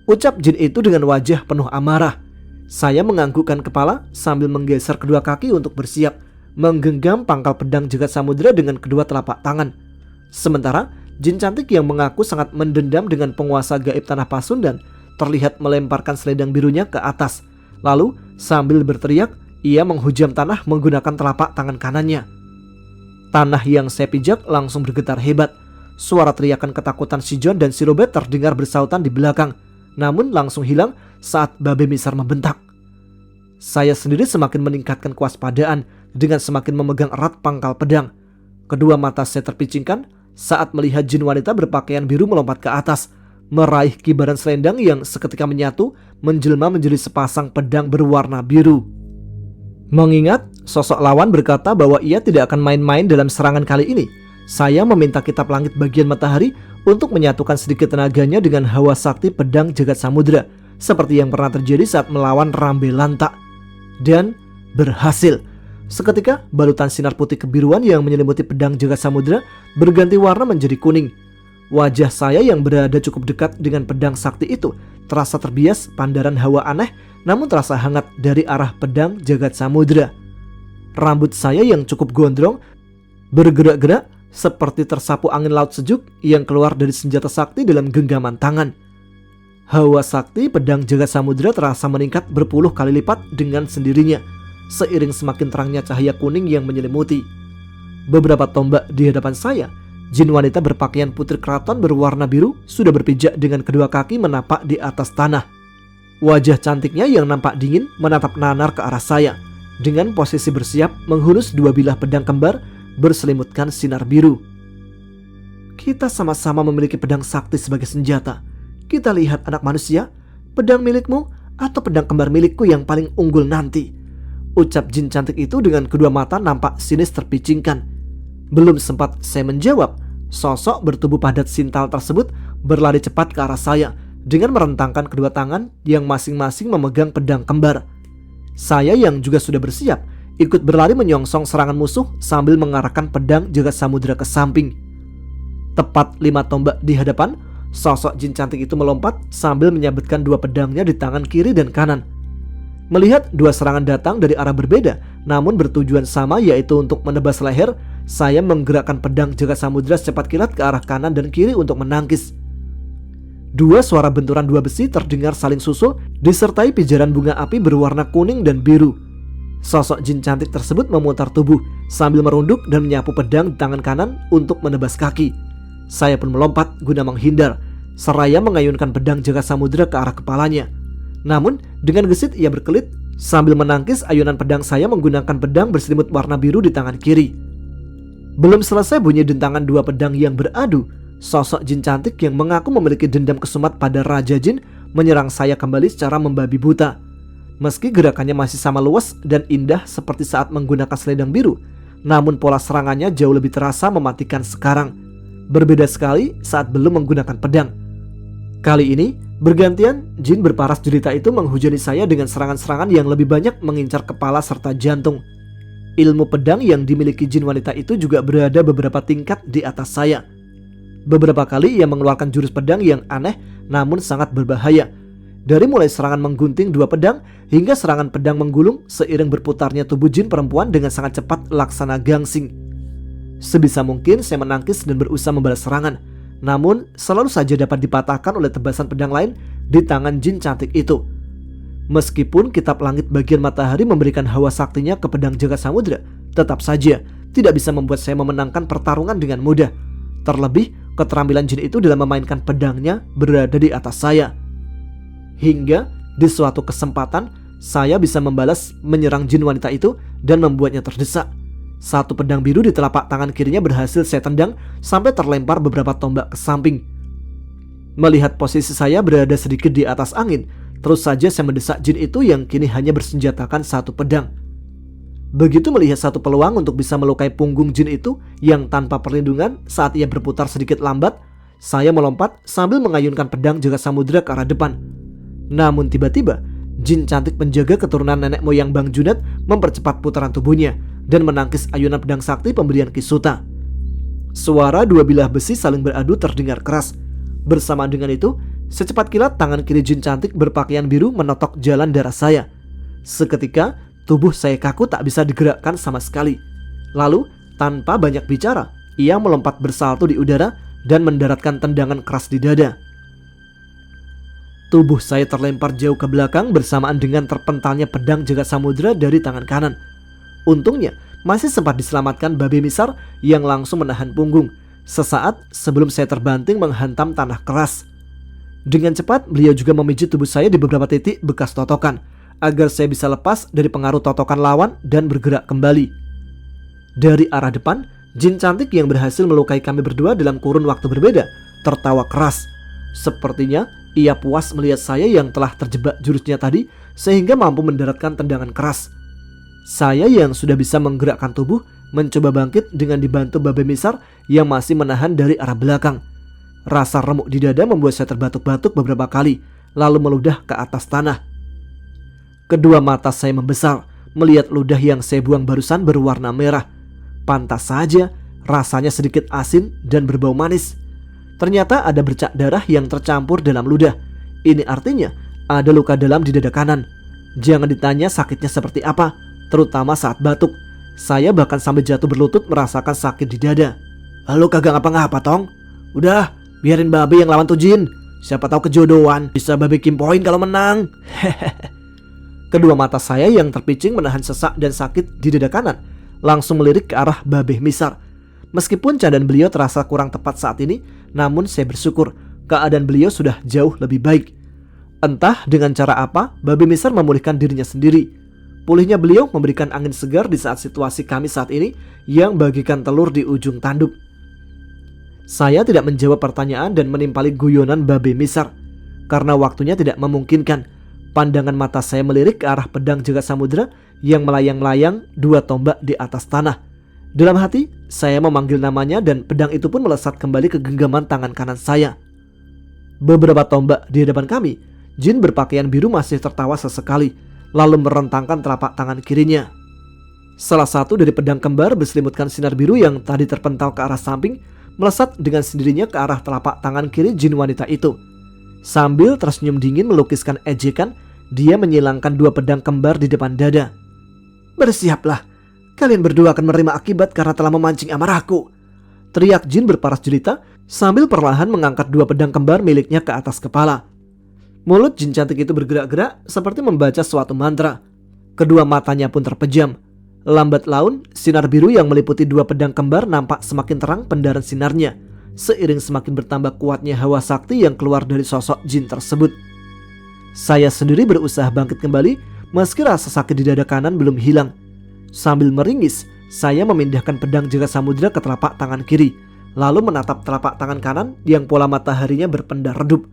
ucap jin itu dengan wajah penuh amarah. Saya menganggukkan kepala sambil menggeser kedua kaki untuk bersiap menggenggam pangkal pedang jagat samudera dengan kedua telapak tangan. Sementara jin cantik yang mengaku sangat mendendam dengan penguasa gaib tanah Pasundan terlihat melemparkan selendang birunya ke atas. Lalu sambil berteriak, ia menghujam tanah menggunakan telapak tangan kanannya. Tanah yang saya pijak langsung bergetar hebat. Suara teriakan ketakutan si John dan si Robert terdengar bersautan di belakang, namun langsung hilang saat Babe Misar membentak. Saya sendiri semakin meningkatkan kewaspadaan dengan semakin memegang erat pangkal pedang. Kedua mata saya terpicingkan saat melihat jin wanita berpakaian biru melompat ke atas, meraih kibaran selendang yang seketika menyatu menjelma menjadi sepasang pedang berwarna biru. Mengingat sosok lawan berkata bahwa ia tidak akan main-main dalam serangan kali ini, saya meminta kitab langit bagian matahari untuk menyatukan sedikit tenaganya dengan hawa sakti pedang jagat samudera seperti yang pernah terjadi saat melawan Rambe Lanta. Dan berhasil. Seketika balutan sinar putih kebiruan yang menyelimuti pedang jagat samudera berganti warna menjadi kuning. Wajah saya yang berada cukup dekat dengan pedang sakti itu terasa terbias pandaran hawa aneh, namun terasa hangat dari arah pedang jagat samudera. Rambut saya yang cukup gondrong bergerak-gerak seperti tersapu angin laut sejuk yang keluar dari senjata sakti dalam genggaman tangan. Hawa sakti pedang jagat samudera terasa meningkat berpuluh kali lipat dengan sendirinya, seiring semakin terangnya cahaya kuning yang menyelimuti. Beberapa tombak di hadapan saya, jin wanita berpakaian putri keraton berwarna biru sudah berpijak dengan kedua kaki menapak di atas tanah. Wajah cantiknya yang nampak dingin menatap nanar ke arah saya dengan posisi bersiap menghunus dua bilah pedang kembar berselimutkan sinar biru. "Kita sama-sama memiliki pedang sakti sebagai senjata. Kita lihat, anak manusia, pedang milikmu atau pedang kembar milikku yang paling unggul nanti," ucap jin cantik itu dengan kedua mata nampak sinis terpicingkan. Belum sempat saya menjawab, sosok bertubuh padat sintal tersebut berlari cepat ke arah saya dengan merentangkan kedua tangan yang masing-masing memegang pedang kembar. Saya yang juga sudah bersiap ikut berlari menyongsong serangan musuh sambil mengarahkan pedang jagat samudera ke samping. Tepat 5 tombak di hadapan, sosok jin cantik itu melompat sambil menyabetkan dua pedangnya di tangan kiri dan kanan. Melihat dua serangan datang dari arah berbeda namun bertujuan sama, yaitu untuk menebas leher, saya menggerakkan pedang jagat samudera secepat kilat ke arah kanan dan kiri untuk menangkis. Dua suara benturan dua besi terdengar saling susul disertai pijaran bunga api berwarna kuning dan biru. Sosok jin cantik tersebut memutar tubuh sambil merunduk dan menyapu pedang di tangan kanan untuk menebas kaki. Saya pun melompat guna menghindar, seraya mengayunkan pedang jagat samudera ke arah kepalanya. Namun dengan gesit ia berkelit sambil menangkis ayunan pedang saya menggunakan pedang berselimut warna biru di tangan kiri. Belum selesai bunyi dentangan dua pedang yang beradu, sosok jin cantik yang mengaku memiliki dendam kesumat pada Raja Jin menyerang saya kembali secara membabi buta. Meski gerakannya masih sama luas dan indah seperti saat menggunakan selendang biru, namun pola serangannya jauh lebih terasa mematikan sekarang. Berbeda sekali saat belum menggunakan pedang. Kali ini bergantian jin berparas jelita itu menghujani saya dengan serangan-serangan yang lebih banyak mengincar kepala serta jantung. Ilmu pedang yang dimiliki jin wanita itu juga berada beberapa tingkat di atas saya. Beberapa kali ia mengeluarkan jurus pedang yang aneh namun sangat berbahaya. Dari mulai serangan menggunting dua pedang hingga serangan pedang menggulung seiring berputarnya tubuh jin perempuan dengan sangat cepat laksana gangsing. Sebisa mungkin saya menangkis dan berusaha membalas serangan, namun selalu saja dapat dipatahkan oleh tebasan pedang lain di tangan jin cantik itu. Meskipun kitab langit bagian matahari memberikan hawa saktinya ke pedang jagat samudera, tetap saja tidak bisa membuat saya memenangkan pertarungan dengan mudah. Terlebih keterampilan jin itu dalam memainkan pedangnya berada di atas saya. Hingga di suatu kesempatan saya bisa membalas menyerang jin wanita itu dan membuatnya terdesak. Satu pedang biru di telapak tangan kirinya berhasil saya tendang sampai terlempar beberapa tombak ke samping. Melihat posisi saya berada sedikit di atas angin, terus saja saya mendesak jin itu yang kini hanya bersenjatakan satu pedang. Begitu melihat satu peluang untuk bisa melukai punggung jin itu yang tanpa perlindungan saat ia berputar sedikit lambat, saya melompat sambil mengayunkan pedang jagat samudra ke arah depan. Namun tiba-tiba, jin cantik penjaga keturunan nenek moyang Bang Juned mempercepat putaran tubuhnya dan menangkis ayunan pedang sakti pemberian Kisuta. Suara dua bilah besi saling beradu terdengar keras. Bersama dengan itu, secepat kilat tangan kiri jin cantik berpakaian biru menotok jalan darah saya. Seketika, tubuh saya kaku tak bisa digerakkan sama sekali. Lalu, tanpa banyak bicara, ia melompat bersalto di udara dan mendaratkan tendangan keras di dada. Tubuh saya terlempar jauh ke belakang bersamaan dengan terpentalnya pedang jagat samudra dari tangan kanan. Untungnya, masih sempat diselamatkan Babe Misar yang langsung menahan punggung sesaat sebelum saya terbanting menghantam tanah keras. Dengan cepat, beliau juga memijit tubuh saya di beberapa titik bekas totokan agar saya bisa lepas dari pengaruh totokan lawan dan bergerak kembali. Dari arah depan, jin cantik yang berhasil melukai kami berdua dalam kurun waktu berbeda tertawa keras. Sepertinya ia puas melihat saya yang telah terjebak jurusnya tadi sehingga mampu mendaratkan tendangan keras. Saya yang sudah bisa menggerakkan tubuh mencoba bangkit dengan dibantu Babe Misar yang masih menahan dari arah belakang. Rasa remuk di dada membuat saya terbatuk-batuk beberapa kali, lalu meludah ke atas tanah. Kedua mata saya membesar melihat ludah yang saya buang barusan berwarna merah. Pantas saja rasanya sedikit asin dan berbau manis. Ternyata ada bercak darah yang tercampur dalam ludah. Ini artinya ada luka dalam di dada kanan. Jangan ditanya sakitnya seperti apa, terutama saat batuk. Saya bahkan sampai jatuh berlutut merasakan sakit di dada. Halo, kagak ngapa-ngapa tong. Udah, biarin Babe yang lawan tuh jin. Siapa tahu kejodohan, bisa Babe kimpoin kalau menang. Kedua mata saya yang terpicing menahan sesak dan sakit di dada kanan langsung melirik ke arah Babe Misar. Meskipun candaan beliau terasa kurang tepat saat ini, namun saya bersyukur keadaan beliau sudah jauh lebih baik. Entah dengan cara apa, Babe Misar memulihkan dirinya sendiri. Pulihnya beliau memberikan angin segar di saat situasi kami saat ini yang bagikan telur di ujung tanduk. Saya tidak menjawab pertanyaan dan menimpali guyonan Babe Misar karena waktunya tidak memungkinkan. Pandangan mata saya melirik ke arah pedang jagat samudra yang melayang-layang dua tombak di atas tanah. Dalam hati, saya memanggil namanya dan pedang itu pun melesat kembali ke genggaman tangan kanan saya. Beberapa tombak di hadapan kami, jin berpakaian biru masih tertawa sesekali, lalu merentangkan telapak tangan kirinya. Salah satu dari pedang kembar berselimutkan sinar biru yang tadi terpental ke arah samping, melesat dengan sendirinya ke arah telapak tangan kiri jin wanita itu. Sambil tersenyum dingin melukiskan ejekan, dia menyilangkan dua pedang kembar di depan dada. Bersiaplah, kalian berdua akan menerima akibat karena telah memancing amarahku, teriak jin berparas jelita sambil perlahan mengangkat dua pedang kembar miliknya ke atas kepala. Mulut jin cantik itu bergerak-gerak seperti membaca suatu mantra. Kedua matanya pun terpejam. Lambat laun, sinar biru yang meliputi dua pedang kembar nampak semakin terang pendaran sinarnya, seiring semakin bertambah kuatnya hawa sakti yang keluar dari sosok jin tersebut. Saya sendiri berusaha bangkit kembali meski rasa sakit di dada kanan belum hilang. Sambil meringis, saya memindahkan pedang jagat samudra ke telapak tangan kiri, lalu menatap telapak tangan kanan yang pola mataharinya berpendar redup.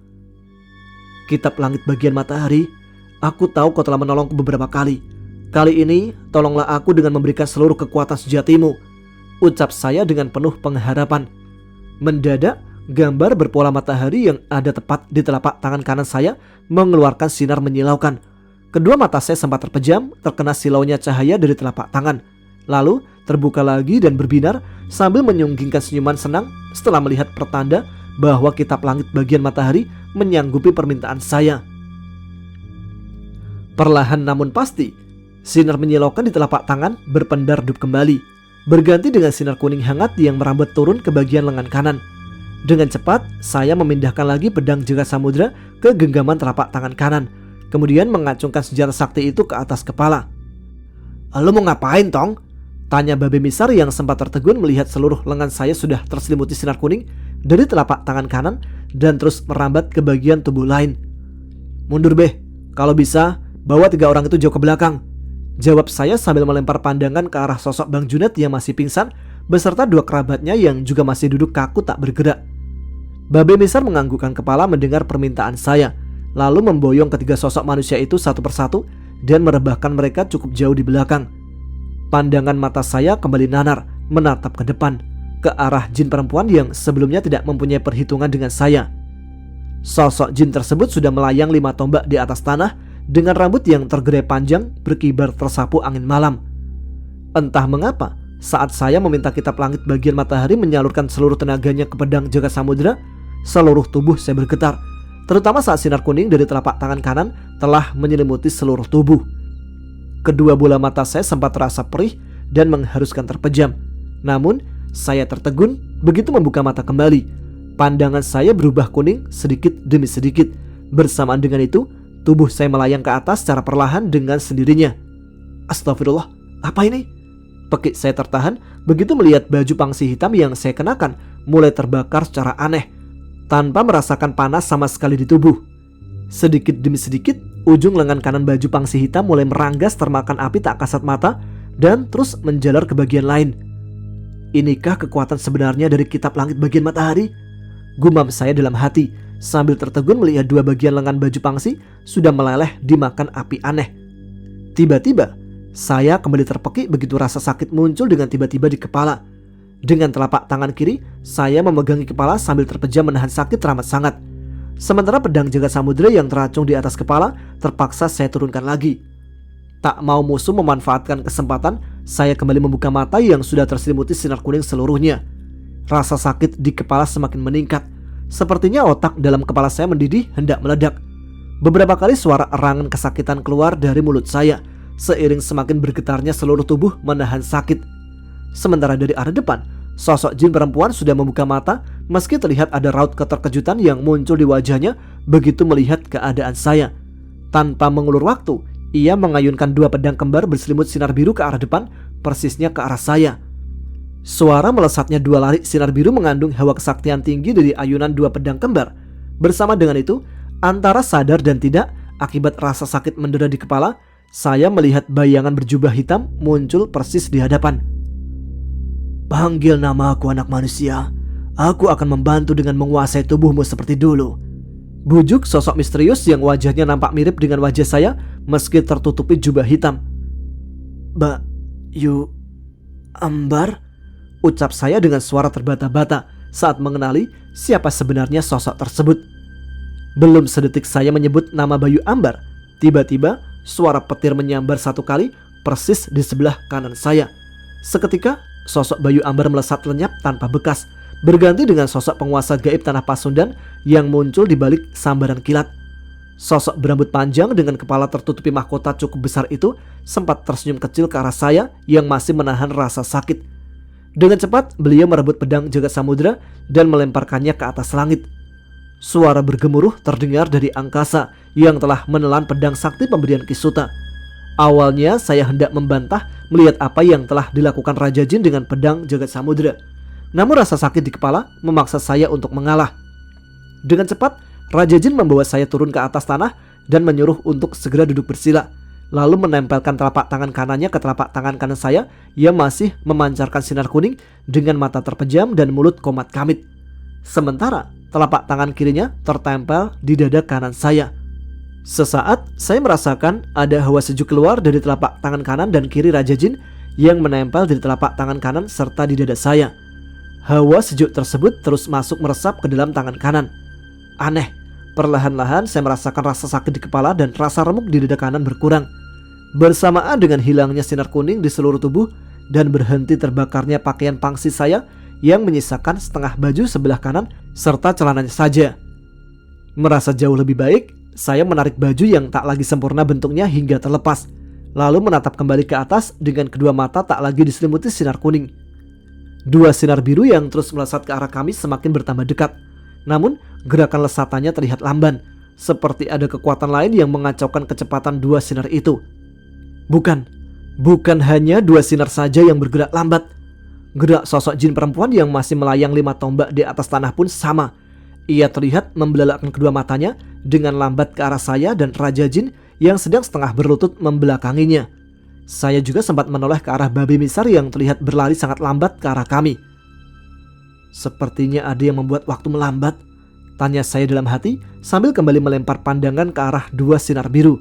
Kitab langit bagian matahari, aku tahu kau telah menolongku beberapa kali. Kali ini, tolonglah aku dengan memberikan seluruh kekuatan sejatimu, ucap saya dengan penuh pengharapan. Mendadak, gambar berpola matahari yang ada tepat di telapak tangan kanan saya mengeluarkan sinar menyilaukan. Kedua mata saya sempat terpejam, terkena silaunya cahaya dari telapak tangan. Lalu, terbuka lagi dan berbinar sambil menyunggingkan senyuman senang setelah melihat pertanda bahwa kitab langit bagian matahari menyanggupi permintaan saya. Perlahan namun pasti, sinar menyilaukan di telapak tangan berpendar redup kembali, berganti dengan sinar kuning hangat yang merambat turun ke bagian lengan kanan. Dengan cepat, saya memindahkan lagi pedang jagat samudra ke genggaman telapak tangan kanan, kemudian mengacungkan senjata sakti itu ke atas kepala. "Lo mau ngapain, Tong?" tanya Babe Misar yang sempat tertegun melihat seluruh lengan saya sudah terselimuti sinar kuning dari telapak tangan kanan dan terus merambat ke bagian tubuh lain. "Mundur beh, kalau bisa bawa 3 orang itu jauh ke belakang," jawab saya sambil melempar pandangan ke arah sosok Bang Junet yang masih pingsan beserta 2 kerabatnya yang juga masih duduk kaku tak bergerak. Babe Misar menganggukkan kepala mendengar permintaan saya, lalu memboyong ketiga sosok manusia itu satu persatu dan merebahkan mereka cukup jauh di belakang. Pandangan mata saya kembali nanar menatap ke depan, ke arah jin perempuan yang sebelumnya tidak mempunyai perhitungan dengan saya. Sosok jin tersebut sudah melayang 5 tombak di atas tanah dengan rambut yang tergerai panjang berkibar tersapu angin malam. Entah mengapa, saat saya meminta kitab langit bagian matahari menyalurkan seluruh tenaganya ke pedang jagat samudra, seluruh tubuh saya bergetar, terutama saat sinar kuning dari telapak tangan kanan telah menyelimuti seluruh tubuh. Kedua bola mata saya sempat terasa perih dan mengharuskan terpejam. Namun, saya tertegun begitu membuka mata kembali. Pandangan saya berubah kuning sedikit demi sedikit. Bersamaan dengan itu, tubuh saya melayang ke atas secara perlahan dengan sendirinya. Astagfirullah, apa ini? Pekik saya tertahan begitu melihat baju pangsi hitam yang saya kenakan mulai terbakar secara aneh, tanpa merasakan panas sama sekali di tubuh. Sedikit demi sedikit, ujung lengan kanan baju pangsi hitam mulai meranggas termakan api tak kasat mata dan terus menjalar ke bagian lain. Inikah kekuatan sebenarnya dari kitab langit bagian matahari? Gumam saya dalam hati sambil tertegun melihat 2 bagian lengan baju pangsi sudah meleleh dimakan api aneh. Tiba-tiba, saya kembali terpekik begitu rasa sakit muncul dengan tiba-tiba di kepala. Dengan telapak tangan kiri, saya memegangi kepala sambil terpejam menahan sakit teramat sangat. Sementara pedang jagat samudra yang teracung di atas kepala terpaksa saya turunkan lagi. Tak mau musuh memanfaatkan kesempatan, saya kembali membuka mata yang sudah terselimuti sinar kuning seluruhnya. Rasa sakit di kepala semakin meningkat. Sepertinya otak dalam kepala saya mendidih hendak meledak. Beberapa kali suara erangan kesakitan keluar dari mulut saya, seiring semakin bergetarnya seluruh tubuh menahan sakit. Sementara dari arah depan, sosok jin perempuan sudah membuka mata meski terlihat ada raut keterkejutan yang muncul di wajahnya begitu melihat keadaan saya. Tanpa mengulur waktu, ia mengayunkan 2 pedang kembar berselimut sinar biru ke arah depan, persisnya ke arah saya. Suara melesatnya 2 lari sinar biru mengandung hawa kesaktian tinggi dari ayunan 2 pedang kembar. Bersama dengan itu, antara sadar dan tidak, akibat rasa sakit mendera di kepala, saya melihat bayangan berjubah hitam muncul persis di hadapan. "Panggil nama aku anak manusia. Aku akan membantu dengan menguasai tubuhmu seperti dulu," bujuk sosok misterius yang wajahnya nampak mirip dengan wajah saya meski tertutupi jubah hitam. "Bayu Ambar?" ucap saya dengan suara terbata-bata saat mengenali siapa sebenarnya sosok tersebut. Belum sedetik saya menyebut nama Bayu Ambar, tiba-tiba suara petir menyambar 1 kali persis di sebelah kanan saya. Seketika, sosok Bayu Ambar melesat lenyap tanpa bekas, berganti dengan sosok penguasa gaib tanah Pasundan yang muncul di balik sambaran kilat. Sosok berambut panjang dengan kepala tertutupi mahkota cukup besar itu sempat tersenyum kecil ke arah saya yang masih menahan rasa sakit. Dengan cepat, beliau merebut pedang jagat samudra dan melemparkannya ke atas langit. Suara bergemuruh terdengar dari angkasa yang telah menelan pedang sakti pemberian Kisuta. Awalnya saya hendak membantah melihat apa yang telah dilakukan Raja Jin dengan pedang jagat samudra. Namun rasa sakit di kepala memaksa saya untuk mengalah. Dengan cepat, Raja Jin membawa saya turun ke atas tanah dan menyuruh untuk segera duduk bersila, lalu menempelkan telapak tangan kanannya ke telapak tangan kanan saya yang masih memancarkan sinar kuning dengan mata terpejam dan mulut komat kamit. Sementara telapak tangan kirinya tertempel di dada kanan saya. Sesaat saya merasakan ada hawa sejuk keluar dari telapak tangan kanan dan kiri Raja Jin yang menempel di telapak tangan kanan serta di dada saya. Hawa sejuk tersebut terus masuk meresap ke dalam tangan kanan. Aneh, perlahan-lahan saya merasakan rasa sakit di kepala dan rasa remuk di dada kanan berkurang. Bersamaan dengan hilangnya sinar kuning di seluruh tubuh dan berhenti terbakarnya pakaian pangsi saya yang menyisakan setengah baju sebelah kanan serta celananya saja. Merasa jauh lebih baik, saya menarik baju yang tak lagi sempurna bentuknya hingga terlepas, lalu menatap kembali ke atas dengan kedua mata tak lagi diselimuti sinar kuning. 2 sinar biru yang terus melesat ke arah kami semakin bertambah dekat. Namun, gerakan lesatannya terlihat lamban, seperti ada kekuatan lain yang mengacaukan kecepatan 2 sinar itu. Bukan hanya 2 sinar saja yang bergerak lambat. Gerak sosok jin perempuan yang masih melayang 5 tombak di atas tanah pun sama. Ia terlihat membelalakkan kedua matanya dengan lambat ke arah saya dan Raja Jin yang sedang setengah berlutut membelakanginya. Saya juga sempat menoleh ke arah babi misar yang terlihat berlari sangat lambat ke arah kami. Sepertinya ada yang membuat waktu melambat, tanya saya dalam hati sambil kembali melempar pandangan ke arah 2 sinar biru.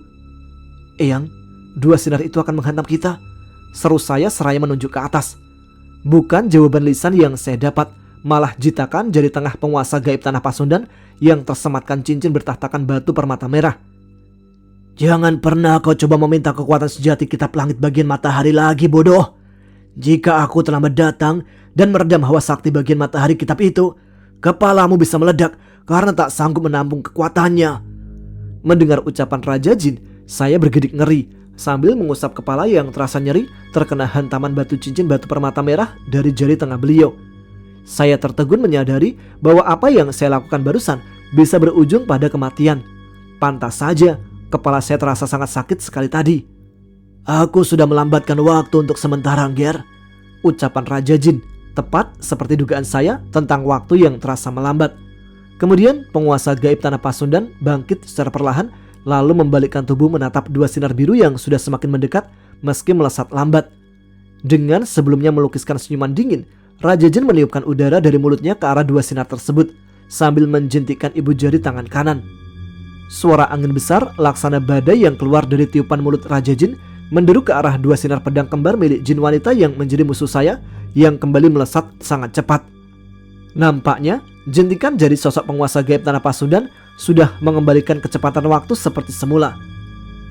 Eyang, 2 sinar itu akan menghantam kita, seru saya seraya menunjuk ke atas. Bukan jawaban lisan yang saya dapat, malah jitakan jari tengah penguasa gaib tanah Pasundan yang tersematkan cincin bertahtakan batu permata merah. Jangan pernah kau coba meminta kekuatan sejati kitab langit bagian matahari lagi, bodoh. Jika aku terlambat datang dan meredam hawa sakti bagian matahari kitab itu, kepalamu bisa meledak karena tak sanggup menampung kekuatannya. Mendengar ucapan Raja Jin, saya bergedik ngeri sambil mengusap kepala yang terasa nyeri terkena hantaman batu cincin batu permata merah dari jari tengah beliau. Saya tertegun menyadari bahwa apa yang saya lakukan barusan bisa berujung pada kematian. Pantas saja kepala saya terasa sangat sakit sekali tadi. Aku sudah melambatkan waktu untuk sementara, Ger, ucapan Raja Jin, tepat seperti dugaan saya tentang waktu yang terasa melambat. Kemudian penguasa gaib tanah Pasundan bangkit secara perlahan, lalu membalikkan tubuh menatap 2 sinar biru yang sudah semakin mendekat meski melesat lambat. Dengan sebelumnya melukiskan senyuman dingin, Raja Jin meniupkan udara dari mulutnya ke arah 2 sinar tersebut sambil menjentikkan ibu jari tangan kanan. Suara angin besar laksana badai yang keluar dari tiupan mulut Raja Jin menderu ke arah 2 sinar pedang kembar milik jin wanita yang menjadi musuh saya yang kembali melesat sangat cepat. Nampaknya jentikan jari sosok penguasa gaib tanah Pasundan sudah mengembalikan kecepatan waktu seperti semula.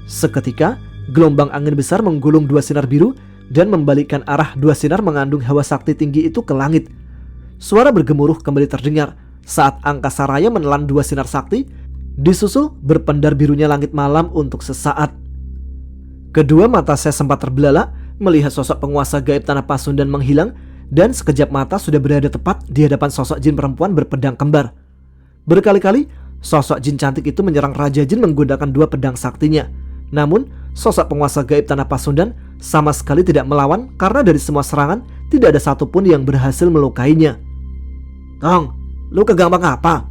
Seketika gelombang angin besar menggulung 2 sinar biru dan membalikkan arah 2 sinar mengandung hawa sakti tinggi itu ke langit. Suara bergemuruh kembali terdengar saat angkasa raya menelan 2 sinar sakti, disusul berpendar birunya langit malam untuk sesaat. Kedua mata saya sempat terbelalak melihat sosok penguasa gaib tanah Pasundan menghilang, dan sekejap mata sudah berada tepat di hadapan sosok jin perempuan berpedang kembar. Berkali-kali sosok jin cantik itu menyerang Raja Jin menggunakan 2 pedang saktinya. Namun sosok penguasa gaib tanah Pasundan sama sekali tidak melawan karena dari semua serangan tidak ada satupun yang berhasil melukainya. Tong, lu kegampang apa?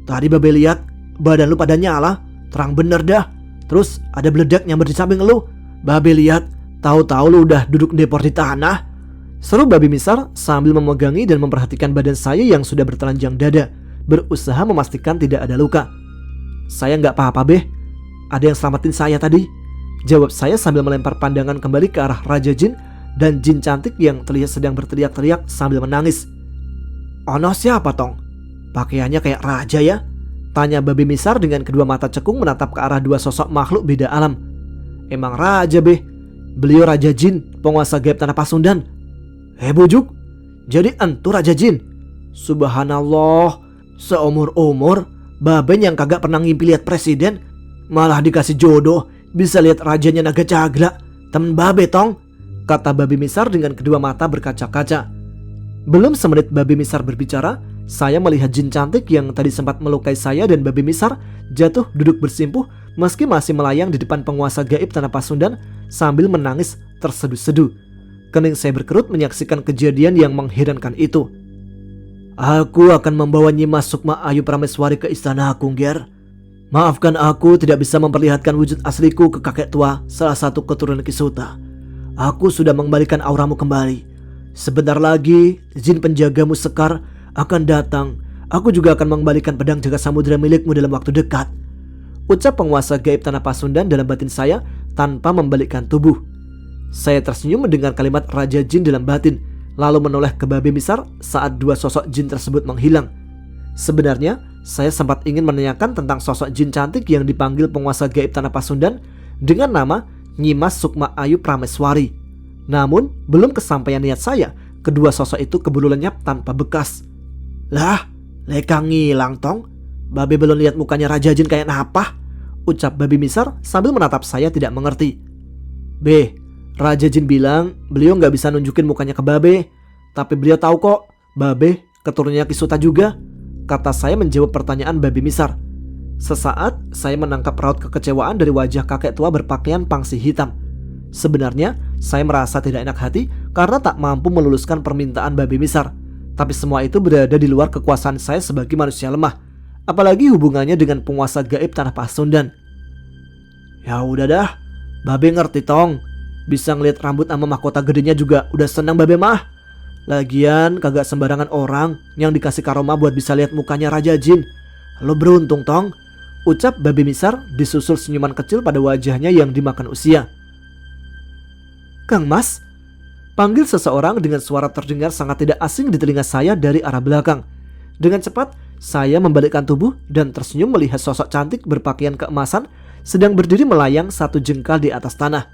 Tadi Babe lihat badan lu pada nyala, terang bener dah. Terus ada beledak nyamber di samping lu. Babe lihat, tahu-tahu lu udah duduk depor di tanah. Seru babi misar sambil memegangi dan memperhatikan badan saya yang sudah bertelanjang dada, berusaha memastikan tidak ada luka. Saya nggak apa-apa, Beh. Ada yang selamatin saya tadi, jawab saya sambil melempar pandangan kembali ke arah Raja Jin dan jin cantik yang terlihat sedang berteriak-teriak sambil menangis. Ono siapa, Tong? Pakaiannya kayak raja ya? Tanya babi misar dengan kedua mata cekung menatap ke arah 2 sosok makhluk beda alam. Emang raja, Beh. Beliau Raja Jin, penguasa gaib tanah Pasundan. Bujuk, jadi entu Raja Jin? Subhanallah, seumur-umur Babe yang kagak pernah ngimpi lihat presiden malah dikasih jodoh bisa lihat rajanya naga cagla. Temen Babe, Tong, kata babi misar dengan kedua mata berkaca-kaca. Belum semenit babi misar berbicara, saya melihat jin cantik yang tadi sempat melukai saya dan babi misar jatuh duduk bersimpuh meski masih melayang di depan penguasa gaib tanah Pasundan sambil menangis terseduh-seduh. Kening saya berkerut menyaksikan kejadian yang mengherankan itu. Aku akan membawa Nyimas Sukma Ayu Prameswari ke istana aku, Ger. Maafkan aku tidak bisa memperlihatkan wujud asliku ke kakek tua salah satu keturunan Kisuta. Aku sudah mengembalikan auramu kembali. Sebentar lagi jin penjagamu Sekar akan datang. Aku juga akan mengembalikan pedang jaga samudera milikmu dalam waktu dekat, ucap penguasa gaib tanah Pasundan dalam batin saya tanpa membalikkan tubuh. Saya tersenyum mendengar kalimat Raja Jin dalam batin, lalu menoleh ke babi misar saat 2 sosok jin tersebut menghilang. Sebenarnya saya sempat ingin menanyakan tentang sosok jin cantik yang dipanggil penguasa gaib tanah Pasundan dengan nama Nyimas Sukma Ayu Prameswari. Namun belum kesampaian niat saya, kedua sosok itu keburu lenyap tanpa bekas. Lah, leka ngilang, Tong. Babe belum lihat mukanya Raja Jin kayak apa? Ucap babi misar sambil menatap saya tidak mengerti. Raja Jin bilang beliau nggak bisa nunjukin mukanya ke Babe, tapi beliau tahu kok Babe keturunannya Kisuta juga, kata saya menjawab pertanyaan babi misar. Sesaat saya menangkap raut kekecewaan dari wajah kakek tua berpakaian pangsi hitam. Sebenarnya saya merasa tidak enak hati karena tak mampu meluluskan permintaan Babe Misar. Tapi semua itu berada di luar kekuasaan saya sebagai manusia lemah, apalagi hubungannya dengan penguasa gaib tanah Pasundan. Ya udah dah, Babe ngerti tong. Bisa ngeliat rambut sama mahkota gedenya juga udah senang Babe mah. Lagian kagak sembarangan orang yang dikasih karoma buat bisa lihat mukanya Raja Jin. Lo beruntung tong, ucap Babe Misar disusul senyuman kecil pada wajahnya yang dimakan usia. Kang Mas, panggil seseorang dengan suara terdengar sangat tidak asing di telinga saya dari arah belakang. Dengan cepat, saya membalikkan tubuh dan tersenyum melihat sosok cantik berpakaian keemasan sedang berdiri melayang satu jengkal di atas tanah.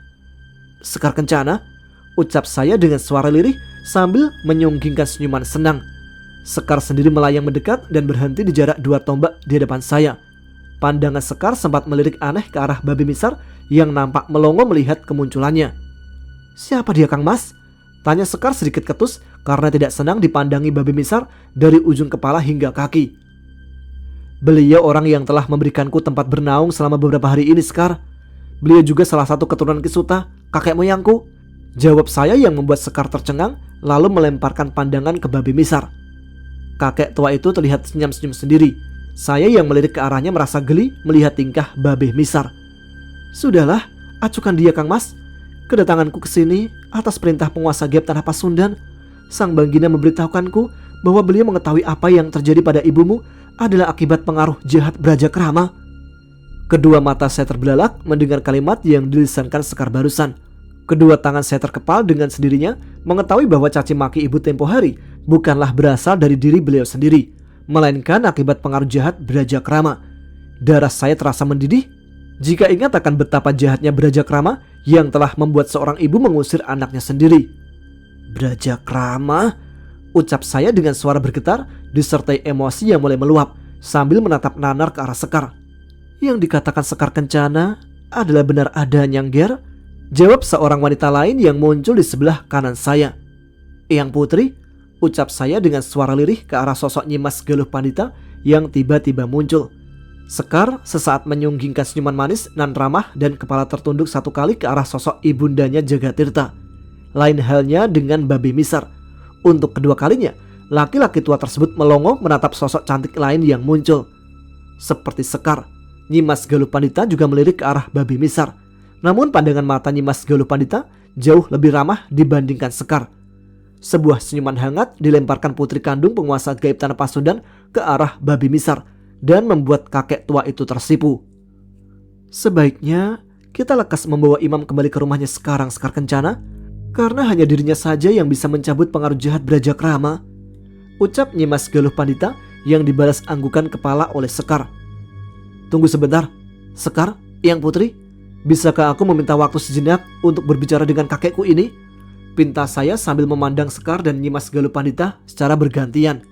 Sekar Kencana, ucap saya dengan suara lirih sambil menyunggingkan senyuman senang. Sekar sendiri melayang mendekat dan berhenti di jarak 2 tombak di depan saya. Pandangan Sekar sempat melirik aneh ke arah Babe Misar yang nampak melongo melihat kemunculannya. Siapa dia Kang Mas? Tanya Sekar sedikit ketus karena tidak senang dipandangi Babe Misar dari ujung kepala hingga kaki. Beliau orang yang telah memberikanku tempat bernaung selama beberapa hari ini, Sekar. Beliau juga salah satu keturunan Kisuta, kakek moyangku. Jawab saya yang membuat Sekar tercengang lalu melemparkan pandangan ke Babe Misar. Kakek tua itu terlihat senyum-senyum sendiri. Saya yang melirik ke arahnya merasa geli melihat tingkah Babe Misar. Sudahlah, acukan dia Kang Mas. Kedatanganku ke sini atas perintah penguasa gaib tanah Pasundan. Sang Banggina memberitahukanku bahwa beliau mengetahui apa yang terjadi pada ibumu adalah akibat pengaruh jahat Brajakrama. Kedua mata saya terbelalak mendengar kalimat yang dilisankan Sekar barusan. Kedua tangan saya terkepal dengan sendirinya mengetahui bahwa caci maki ibu tempo hari bukanlah berasal dari diri beliau sendiri, melainkan akibat pengaruh jahat Brajakrama. Darah saya terasa mendidih jika ingat akan betapa jahatnya Brajakrama yang telah membuat seorang ibu mengusir anaknya sendiri. Brajakrama, ucap saya dengan suara bergetar disertai emosi yang mulai meluap sambil menatap nanar ke arah Sekar. Yang dikatakan Sekar Kencana adalah benar adanya Nger, jawab seorang wanita lain yang muncul di sebelah kanan saya. Eyang Putri, ucap saya dengan suara lirih ke arah sosok Nyimas Galuh Pandita yang tiba-tiba muncul. Sekar sesaat menyunggingkan senyuman manis nan ramah dan kepala tertunduk satu kali ke arah sosok ibundanya Jagatirta. Lain halnya dengan Babe Misar. Untuk kedua kalinya, laki-laki tua tersebut melongo menatap sosok cantik lain yang muncul. Seperti Sekar, Nyimas Galuh Pandita juga melirik ke arah Babe Misar. Namun pandangan mata Nyimas Galuh Pandita jauh lebih ramah dibandingkan Sekar. Sebuah senyuman hangat dilemparkan putri kandung penguasa gaib tanah Pasundan ke arah Babe Misar dan membuat kakek tua itu tersipu. Sebaiknya kita lekas membawa Imam kembali ke rumahnya sekarang, Sekar Kencana, karena hanya dirinya saja yang bisa mencabut pengaruh jahat Brajakrama, ucap Nyimas Galuh Pandita yang dibalas anggukan kepala oleh Sekar. Tunggu sebentar, Sekar, Eyang Putri, bisakah aku meminta waktu sejenak untuk berbicara dengan kakekku ini? Pinta saya sambil memandang Sekar dan Nyimas Galuh Pandita secara bergantian.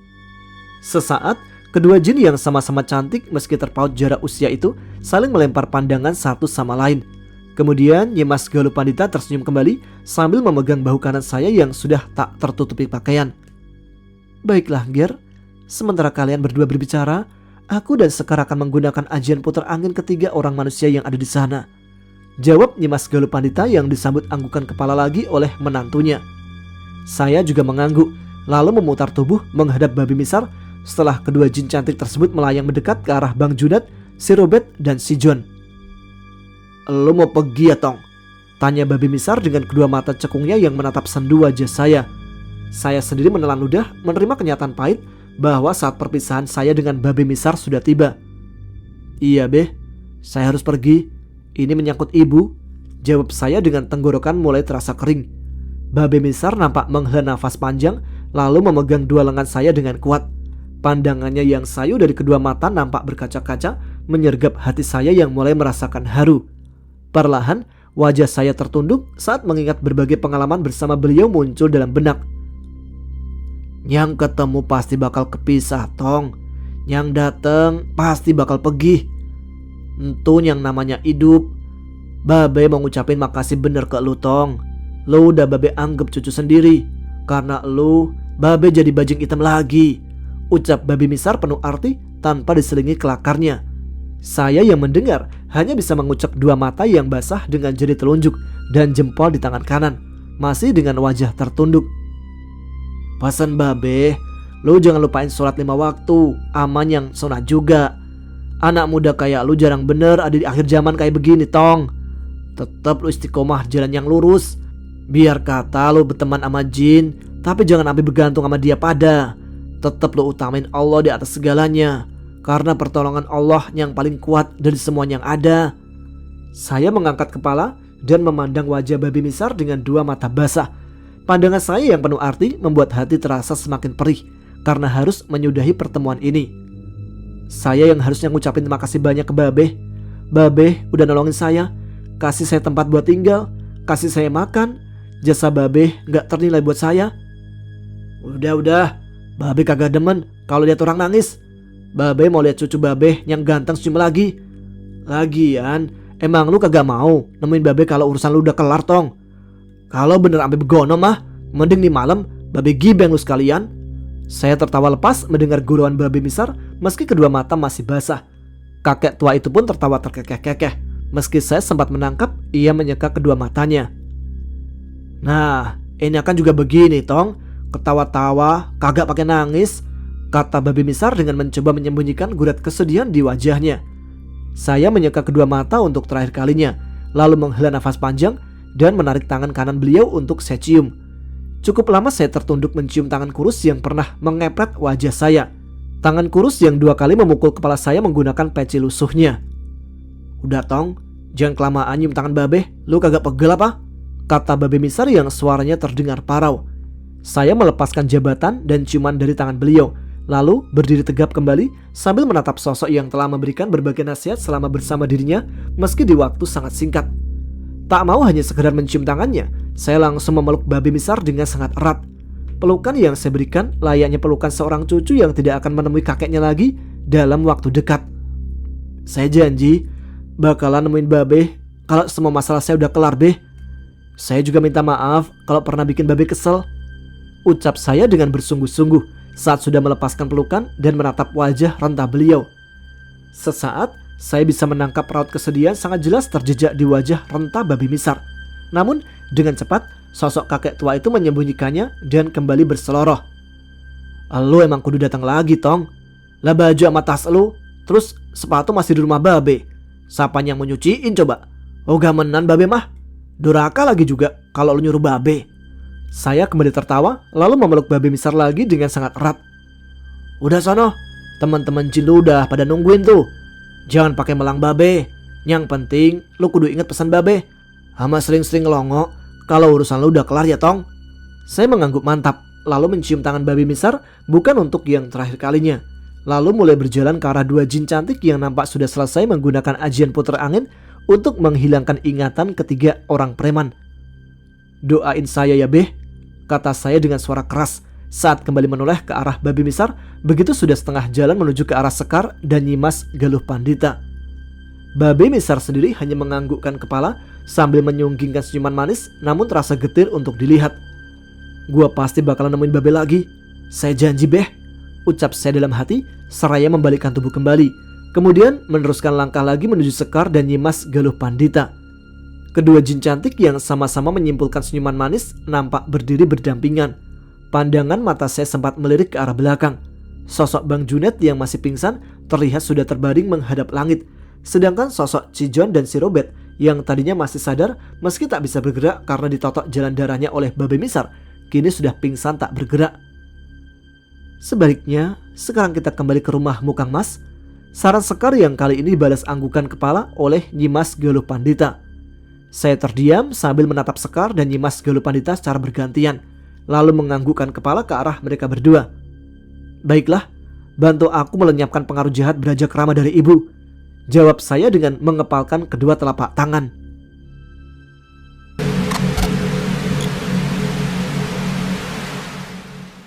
Sesaat, kedua jin yang sama-sama cantik meski terpaut jarak usia itu saling melempar pandangan satu sama lain. Kemudian Nyimas Galuh Pandita tersenyum kembali sambil memegang bahu kanan saya yang sudah tak tertutupi pakaian. Baiklah Nger, sementara kalian berdua berbicara, aku dan Sekar akan menggunakan ajian putar angin ketiga orang manusia yang ada di sana, jawab Nyimas Galuh Pandita yang disambut anggukan kepala lagi oleh menantunya. Saya juga mengangguk lalu memutar tubuh menghadap Babe Misar setelah kedua jin cantik tersebut melayang mendekat ke arah Bang Junat, si Robert, dan si John. Lo mau pergi ya Tong? Tanya Babe Misar dengan kedua mata cekungnya yang menatap sendu wajah saya. Saya sendiri menelan ludah menerima kenyataan pahit bahwa saat perpisahan saya dengan Babe Misar sudah tiba. Iya Beh, saya harus pergi. Ini menyangkut ibu, jawab saya dengan tenggorokan mulai terasa kering. Babe Misar nampak menghela nafas panjang lalu memegang dua lengan saya dengan kuat. Pandangannya yang sayu dari kedua mata nampak berkaca-kaca menyergap hati saya yang mulai merasakan haru. Perlahan wajah saya tertunduk saat mengingat berbagai pengalaman bersama beliau muncul dalam benak. Yang ketemu pasti bakal kepisah Tong, yang dateng pasti bakal pergi. Entun yang namanya hidup. Babe mau ngucapin makasih bener ke lu Tong. Lu udah Babe anggap cucu sendiri. Karena lu, Babe jadi bajing hitam lagi, ucap Babe Misar penuh arti tanpa diselingi kelakarnya. Saya yang mendengar hanya bisa mengucap dua mata yang basah dengan jari telunjuk dan jempol di tangan kanan. masih dengan wajah tertunduk. Pesan babe, lu jangan lupain sholat 5 waktu, aman yang sunat juga. Anak muda kayak lu jarang bener ada di akhir zaman kayak begini tong. Tetap lu istiqomah jalan yang lurus. Biar kata lu berteman sama jin, tapi jangan sampai bergantung sama dia pada. Tetap lu utamain Allah di atas segalanya, karena pertolongan Allah yang paling kuat dari semua yang ada. Saya mengangkat kepala dan memandang wajah babi Misar dengan 2 mata basah. Pandangan saya yang penuh arti membuat hati terasa semakin perih karena harus menyudahi pertemuan ini. Saya yang harusnya ngucapin terima kasih banyak ke Babe. Babe udah nolongin saya, kasih saya tempat buat tinggal, kasih saya makan. Jasa Babe gak ternilai buat saya. Udah, Babe kagak demen kalau lihat orang nangis. Babe mau lihat cucu Babe yang ganteng senyum lagi. Lagian emang lu kagak mau nemuin Babe kalau urusan lu udah kelar tong. Kalau bener sampai begono mah, mending di malam Babe gibeng lu sekalian. Saya tertawa lepas mendengar gurauan babi Misar meski kedua mata masih basah. Kakek tua itu pun tertawa terkekeh-kekeh. Meski saya sempat menangkap ia menyeka kedua matanya. Nah, ini akan juga begini tong, ketawa-tawa kagak pakai nangis, kata babi Misar dengan mencoba menyembunyikan gurat kesedihan di wajahnya. Saya menyeka kedua mata untuk terakhir kalinya, lalu menghela nafas panjang dan menarik tangan kanan beliau untuk saya cium. Cukup lama saya tertunduk mencium tangan kurus yang pernah mengepret wajah saya. Tangan kurus yang 2 kali memukul kepala saya menggunakan peci lusuhnya. Udah tong, jangan kelamaan nyium tangan Babe, lu kagak pegel apa? Kata babi Misar yang suaranya terdengar parau. Saya melepaskan jabatan dan ciuman dari tangan beliau, lalu berdiri tegap kembali sambil menatap sosok yang telah memberikan berbagai nasihat selama bersama dirinya meski di waktu sangat singkat. Tak mau hanya sekedar mencium tangannya, saya langsung memeluk babi Misar dengan sangat erat. Pelukan yang saya berikan layaknya pelukan seorang cucu yang tidak akan menemui kakeknya lagi dalam waktu dekat. Saya janji bakalan nemuin Babe kalau semua masalah saya udah kelar, Beh. Saya juga minta maaf kalau pernah bikin Babe kesel, ucap saya dengan bersungguh-sungguh saat sudah melepaskan pelukan dan menatap wajah rentah beliau. Sesaat saya bisa menangkap raut kesedihan sangat jelas terjejak di wajah rentah babi Misar. Namun dengan cepat sosok kakek tua itu menyembunyikannya dan kembali berseloroh. Lu emang kudu datang lagi tong. Lah baju sama tas lu, terus sepatu masih di rumah Babe. Siapa yang mau nyuciin coba? Oh gamenan Babe mah. Duraka lagi juga kalau lu nyuruh Babe. Saya kembali tertawa lalu memeluk babi Misar lagi dengan sangat erat. Udah sono, teman-teman jin lu udah pada nungguin tuh. Jangan pakai melang Babe. Yang penting lu kudu inget pesan Babe. Sama sering-sering ngelongo kalau urusan lu udah kelar ya tong. Saya mengangguk mantap lalu mencium tangan babi Misar bukan untuk yang terakhir kalinya. Lalu mulai berjalan ke arah 2 jin cantik yang nampak sudah selesai menggunakan ajian puter angin untuk menghilangkan ingatan ketiga orang preman. Doain saya ya Beh, kata saya dengan suara keras saat kembali menoleh ke arah babi Misar begitu sudah setengah jalan menuju ke arah Sekar dan Nyimas Galuh Pandita. Babi Misar sendiri hanya menganggukkan kepala sambil menyunggingkan senyuman manis namun terasa getir untuk dilihat. Gua pasti bakalan nemuin Babe lagi, saya janji Beh, ucap saya dalam hati seraya membalikkan tubuh kembali. Kemudian meneruskan langkah lagi menuju Sekar dan Nyimas Galuh Pandita. Kedua jin cantik yang sama-sama menyimpulkan senyuman manis nampak berdiri berdampingan. Pandangan mata saya sempat melirik ke arah belakang. Sosok Bang Junet yang masih pingsan terlihat sudah terbaring menghadap langit. Sedangkan sosok Cijon dan si Robert yang tadinya masih sadar meski tak bisa bergerak karena ditotok jalan darahnya oleh babi Misar, kini sudah pingsan tak bergerak. Sebaliknya, sekarang kita kembali ke rumah Mukang Mas. Saran Sekar yang kali ini dibalas anggukan kepala oleh Nyimas Galuh Pandita. Saya terdiam sambil menatap Sekar dan Nyimas Galuh Pandita secara bergantian, lalu menganggukkan kepala ke arah mereka berdua. Baiklah, bantu aku melenyapkan pengaruh jahat Brajakrama dari ibu, jawab saya dengan mengepalkan kedua telapak tangan.